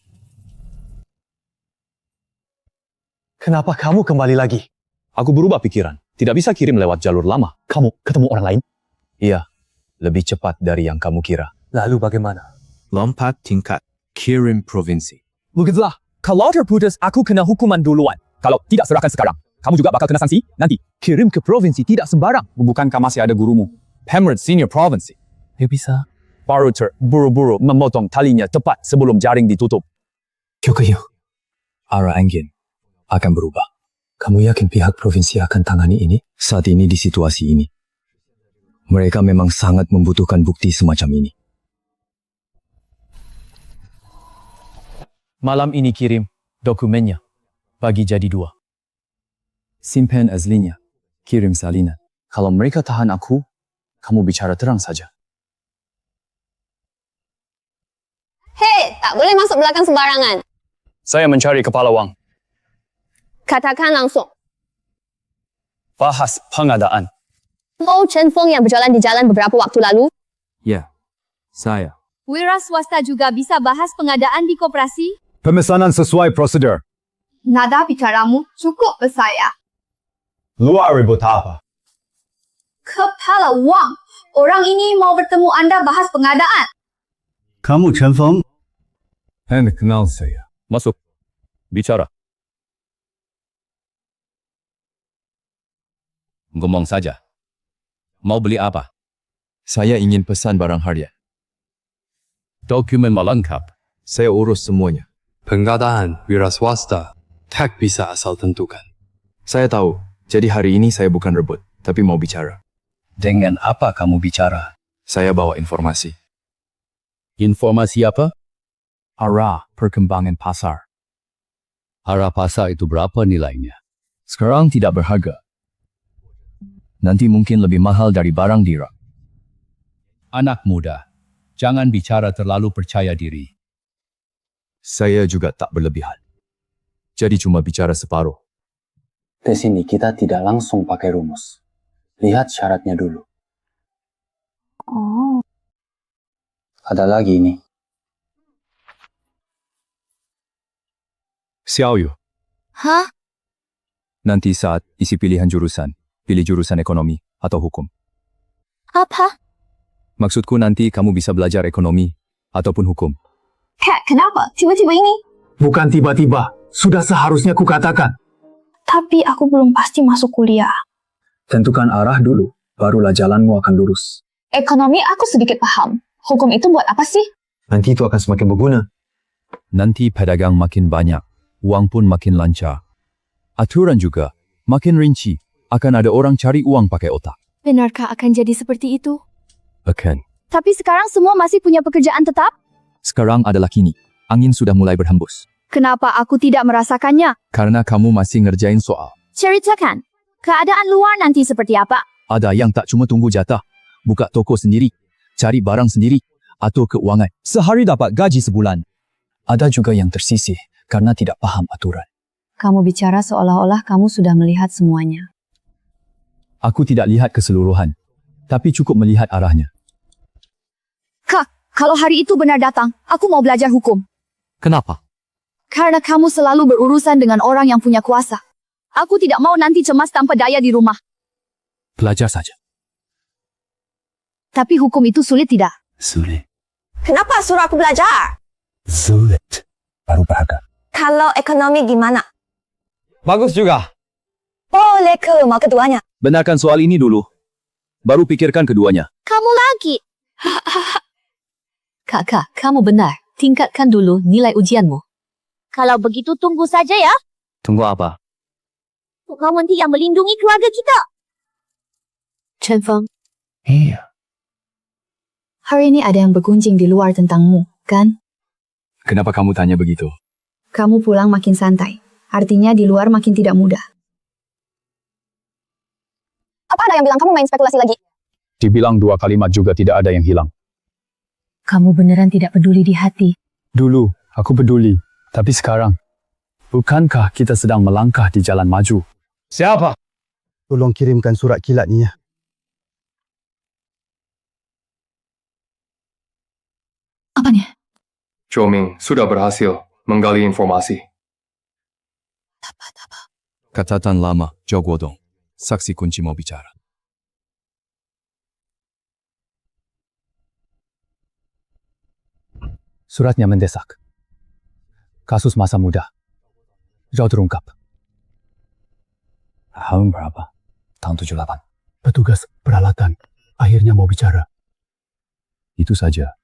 Kenapa kamu kembali lagi? Aku berubah pikiran. Tidak bisa kirim lewat jalur lama. Kamu ketemu orang lain? Iya, lebih cepat dari yang kamu kira. Lalu bagaimana? Lompat tingkat kirim provinsi. Begitulah. Kalau terputus, aku kena hukuman duluan. Kalau tidak serahkan sekarang, kamu juga bakal kena sanksi nanti. Kirim ke provinsi tidak sembarang. Bukankah masih ada gurumu? Pemerintah Senior Provinsi. Ya bisa. Baru terburu-buru memotong talinya tepat sebelum jaring ditutup. Kyokayo. Arah angin akan berubah. Kamu yakin pihak provinsi akan tangani ini? Saat ini di situasi ini, mereka memang sangat membutuhkan bukti semacam ini. Malam ini kirim dokumennya. Bagi jadi 2. Simpan aslinya. Kirim salinan. Kalau mereka tahan aku, kamu bicara terang saja. Hei, tak boleh masuk belakang sembarangan. Saya mencari kepala wang. Katakan langsung. Bahas pengadaan. Tahu Chen Feng yang berjalan di jalan beberapa waktu lalu? Ya, saya. Wira swasta juga bisa bahas pengadaan di koperasi? Pemesanan sesuai prosedur. Nada bicaramu cukup besar ya. Luar ribut apa? Kepala Wang, orang ini mau bertemu Anda bahas pengadaan. Kamu Chen Feng? Anda kenal saya. Masuk. Bicara. Ngomong saja. Mau beli apa? Saya ingin pesan barang harian. Dokumen melengkap. Saya urus semuanya. Pengadaan wira swasta tak bisa asal tentukan. Saya tahu. Jadi hari ini saya bukan rebut, tapi mau bicara. Dengan apa kamu bicara? Saya bawa informasi. Informasi apa? Arah perkembangan pasar. Arah pasar itu berapa nilainya? Sekarang tidak berharga. Nanti mungkin lebih mahal dari barang di rak. Anak muda, jangan bicara terlalu percaya diri. Saya juga tak berlebihan. Jadi cuma bicara separuh. Di sini kita tidak langsung pakai rumus. Lihat syaratnya dulu. Oh. Ada lagi ini. Xiaoyu. Hah? Nanti saat isi pilihan jurusan, pilih jurusan ekonomi atau hukum. Apa? Maksudku nanti kamu bisa belajar ekonomi ataupun hukum. Kak, kenapa? Tiba-tiba ini? Bukan tiba-tiba. Sudah seharusnya kukatakan. Tapi aku belum pasti masuk kuliah. Tentukan arah dulu, barulah jalanmu akan lurus. Ekonomi aku sedikit paham. Hukum itu buat apa sih? Nanti itu akan semakin berguna. Nanti pedagang makin banyak, uang pun makin lancar. Aturan juga makin rinci, akan ada orang cari uang pakai otak. Benarkah akan jadi seperti itu? Akan. Tapi sekarang semua masih punya pekerjaan tetap? Sekarang adalah kini. Angin sudah mulai berhembus. Kenapa aku tidak merasakannya? Karena kamu masih ngerjain soal. Ceritakan, keadaan luar nanti seperti apa? Ada yang tak cuma tunggu jatah, buka toko sendiri, cari barang sendiri, atau keuangan. Sehari dapat gaji sebulan. Ada juga yang tersisih karena tidak paham aturan. Kamu bicara seolah-olah kamu sudah melihat semuanya. Aku tidak lihat keseluruhan, tapi cukup melihat arahnya. Kak, kalau hari itu benar datang, aku mau belajar hukum. Kenapa? Karena kamu selalu berurusan dengan orang yang punya kuasa. Aku tidak mau nanti cemas tanpa daya di rumah. Belajar saja. Tapi hukum itu sulit tidak? Sulit. Kenapa suruh aku belajar? Sulit. Baru berharga. Kalau ekonomi gimana? Bagus juga. Boleh ke mau keduanya. Benarkan soal ini dulu. Baru pikirkan keduanya. Kamu lagi. Kakak, kamu benar. Tingkatkan dulu nilai ujianmu. Kalau begitu tunggu saja ya. Tunggu apa? Kau nanti yang melindungi keluarga kita. Chen Feng, Iya. hari ini ada yang bergunjing di luar tentangmu, kan? Kenapa kamu tanya begitu? Kamu pulang makin santai. Artinya di luar makin tidak mudah. Apa ada yang bilang kamu main spekulasi lagi? Dibilang 2 kalimat juga tidak ada yang hilang. Kamu beneran tidak peduli di hati. Dulu, aku peduli. Tapi sekarang, bukankah kita sedang melangkah di jalan maju? Siapa? Tolong kirimkan surat kilat ni ya. Apanya? Choming sudah berhasil menggali informasi. Catatan lama, Zhao Guodong. Saksi kunci mau bicara. Suratnya mendesak. Kasus masa muda. Zhao terungkap. Tahun berapa? Tahun 78. Petugas peralatan akhirnya mau bicara. Itu saja,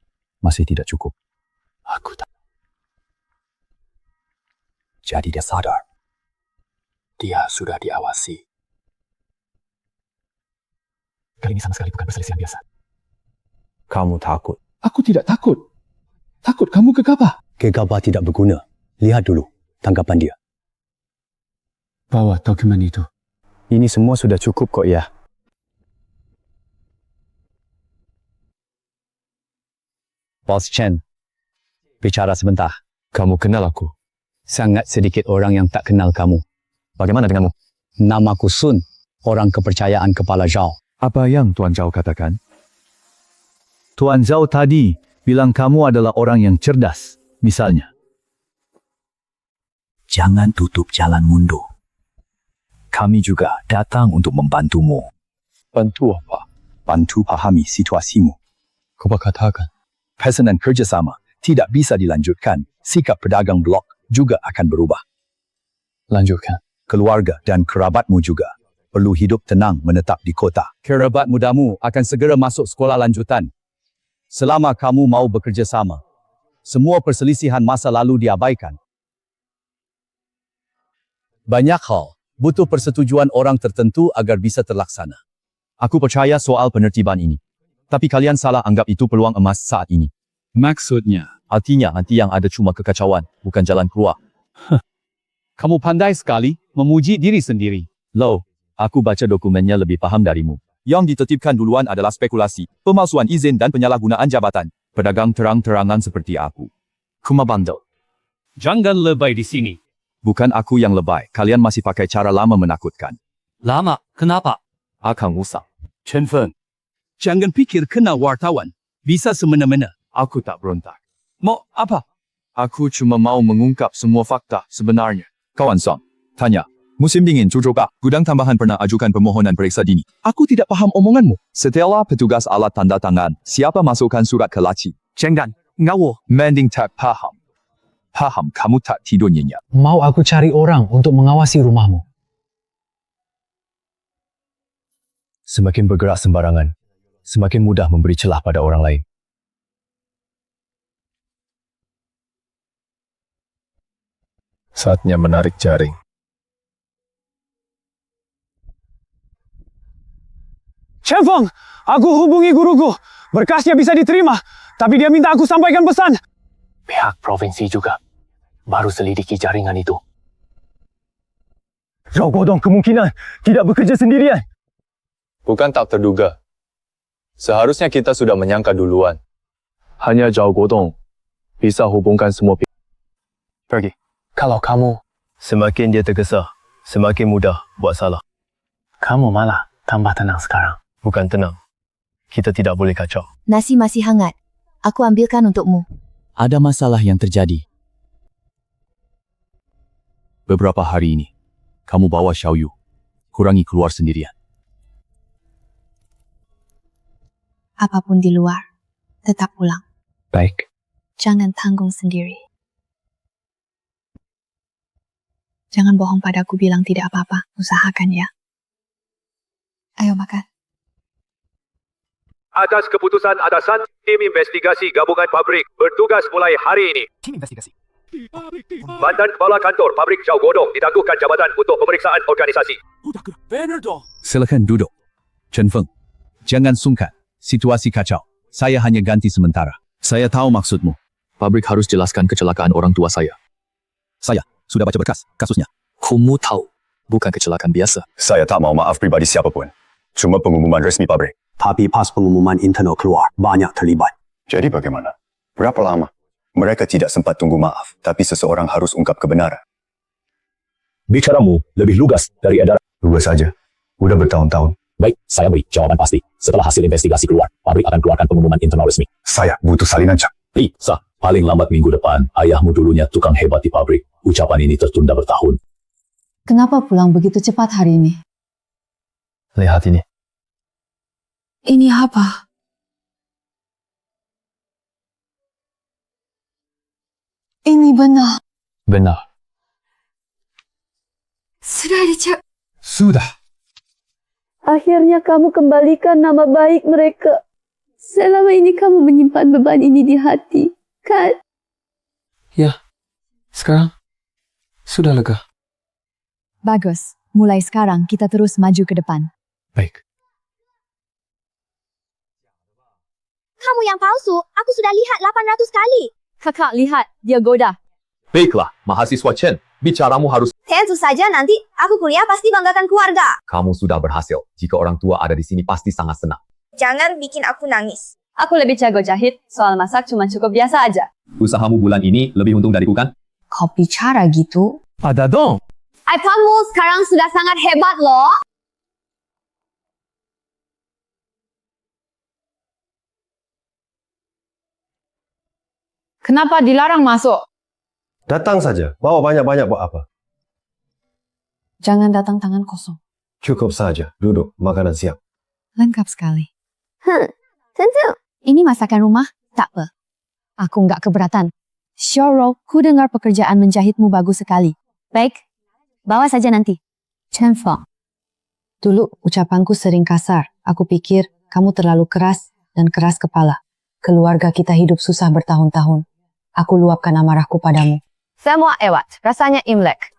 masih tidak cukup. Aku tak. Jadi dia sadar. Dia sudah diawasi. Kali ini sama sekali bukan perselisihan biasa. Kamu takut. Aku tidak takut. Takut kamu gegabah. Gegabah tidak berguna. Lihat dulu tanggapan dia. Bawa dokumen itu. Ini semua sudah cukup kok ya. Bos Chen, bicara sebentar. Kamu kenal aku? Sangat sedikit orang yang tak kenal kamu. Bagaimana denganmu? Namaku Sun, orang kepercayaan Kepala Zhao. Apa yang Tuan Zhao katakan? Tuan Zhao tadi bilang kamu adalah orang yang cerdas, misalnya. Jangan tutup jalan mundur. Kami juga datang untuk membantumu. Bantu apa? Bantu pahami situasimu. Kau katakan. Pesanan kerjasama tidak bisa dilanjutkan. Sikap pedagang blok juga akan berubah. Lanjutkan. Keluarga dan kerabatmu juga perlu hidup tenang menetap di kota. Kerabat mudamu akan segera masuk sekolah lanjutan. Selama kamu mau bekerja sama, semua perselisihan masa lalu diabaikan. Banyak hal butuh persetujuan orang tertentu agar bisa terlaksana. Aku percaya soal penertiban ini. Tapi kalian salah anggap itu peluang emas saat ini. Maksudnya? Artinya nanti yang ada cuma kekacauan, bukan jalan keluar. Kamu pandai sekali memuji diri sendiri. Loh, aku baca dokumennya lebih paham darimu. Yang ditertibkan duluan adalah spekulasi, pemalsuan izin dan penyalahgunaan jabatan. Pedagang terang-terangan seperti aku. Kuma bandel. Jangan lebay di sini. Bukan aku yang lebay, kalian masih pakai cara lama menakutkan. Lama? Kenapa? Akang usang. Chen Feng, jangan pikir kena wartawan. Bisa semena-mena. Aku tak berontak. Mau apa? Aku cuma mau mengungkap semua fakta sebenarnya. Kawan Song, tanya. Musim dingin Zhuzhouga, gudang tambahan pernah ajukan permohonan periksa dini. Aku tidak paham omonganmu. Setelah petugas alat tanda tangan, siapa masukkan surat ke laci? Chengdan, ngawo. Mending tak paham. Paham kamu tak tidur nyenyak. Mau aku cari orang untuk mengawasi rumahmu. Semakin bergerak sembarangan, semakin mudah memberi celah pada orang lain. Saatnya menarik jaring. Chen Feng, aku hubungi guruku. Berkasnya bisa diterima, tapi dia minta aku sampaikan pesan. Pihak provinsi juga baru selidiki jaringan itu. Zhao Guodong kemungkinan tidak bekerja sendirian. Bukan tak terduga. Seharusnya kita sudah menyangka duluan. Hanya Zhao Guodong bisa hubungkan semua pihak. Pergi. Kalau kamu, Semakin dia tergesa, semakin mudah buat salah. kamu malah tambah tenang sekarang. Bukan tenang. Kita tidak boleh kacau. Nasi masih hangat. Aku ambilkan untukmu. Ada masalah yang terjadi. Beberapa hari ini, kamu bawa Xiaoyu. Kurangi keluar sendirian. Apapun di luar, tetap pulang. Baik. Jangan tanggung sendiri. Jangan bohong padaku bilang tidak apa-apa. Usahakan ya. Ayo makan. Atas keputusan atasan, tim investigasi gabungan pabrik bertugas mulai hari ini. Tim investigasi. Mantan Kepala Kantor Pabrik Zhao Guodong ditangguhkan jabatan untuk pemeriksaan organisasi. Silakan duduk. Chen Feng, Jangan sungkan. Situasi kacau. Saya hanya ganti sementara. Saya tahu maksudmu. Pabrik harus jelaskan kecelakaan orang tua saya. Saya sudah baca berkas kasusnya. Kamu tahu, bukan kecelakaan biasa. Saya tak mau maaf pribadi siapapun. Cuma pengumuman resmi pabrik. Tapi pas pengumuman internal keluar, banyak terlibat. Jadi bagaimana? Berapa lama? Mereka tidak sempat tunggu maaf, tapi seseorang harus ungkap kebenaran. Bicaramu lebih lugas dari edaran. Lugas saja. Udah bertahun-tahun. Baik, saya beri jawaban pasti. Setelah hasil investigasi keluar, pabrik akan keluarkan pengumuman internal resmi. Saya butuh salinan cap. Sah. Paling lambat minggu depan, ayahmu dulunya tukang hebat di pabrik. Ucapan ini tertunda bertahun. Kenapa pulang begitu cepat hari ini? Lihat ini. Ini apa? Ini benar. Benar. Sudah dicek. Sudah. Akhirnya kamu kembalikan nama baik mereka. Selama ini kamu menyimpan beban ini di hati, kan? Ya, sekarang sudah lega. Bagus. Mulai sekarang kita terus maju ke depan. Baik. Kamu yang palsu, aku sudah lihat 800 kali. Kakak lihat, dia goda. Baiklah, mahasiswa Chen. Bicaramu harus... Tentu saja nanti aku kuliah pasti banggakan keluarga. Kamu sudah berhasil. Jika orang tua ada di sini pasti sangat senang. Jangan bikin aku nangis. Aku lebih jago jahit, soal masak cuma cukup biasa aja. Usahamu bulan ini lebih untung dariku kan? Kau bicara gitu? Ada dong. iPhone-mu sekarang sudah sangat hebat loh. Kenapa dilarang masuk? Datang saja. Bawa banyak-banyak buat apa? Jangan datang tangan kosong. Cukup saja. Duduk. Makanan siap. Lengkap sekali. Tentu. Ini masakan rumah? Tak apa. Aku nggak keberatan. Shoro, ku dengar pekerjaan menjahitmu bagus sekali. Baik, bawa saja nanti. Chen Feng. Dulu ucapanku sering kasar. Aku pikir kamu terlalu keras dan keras kepala. Keluarga kita hidup susah bertahun-tahun. Aku luapkan amarahku padamu. Semua ewat, rasanya Imlek.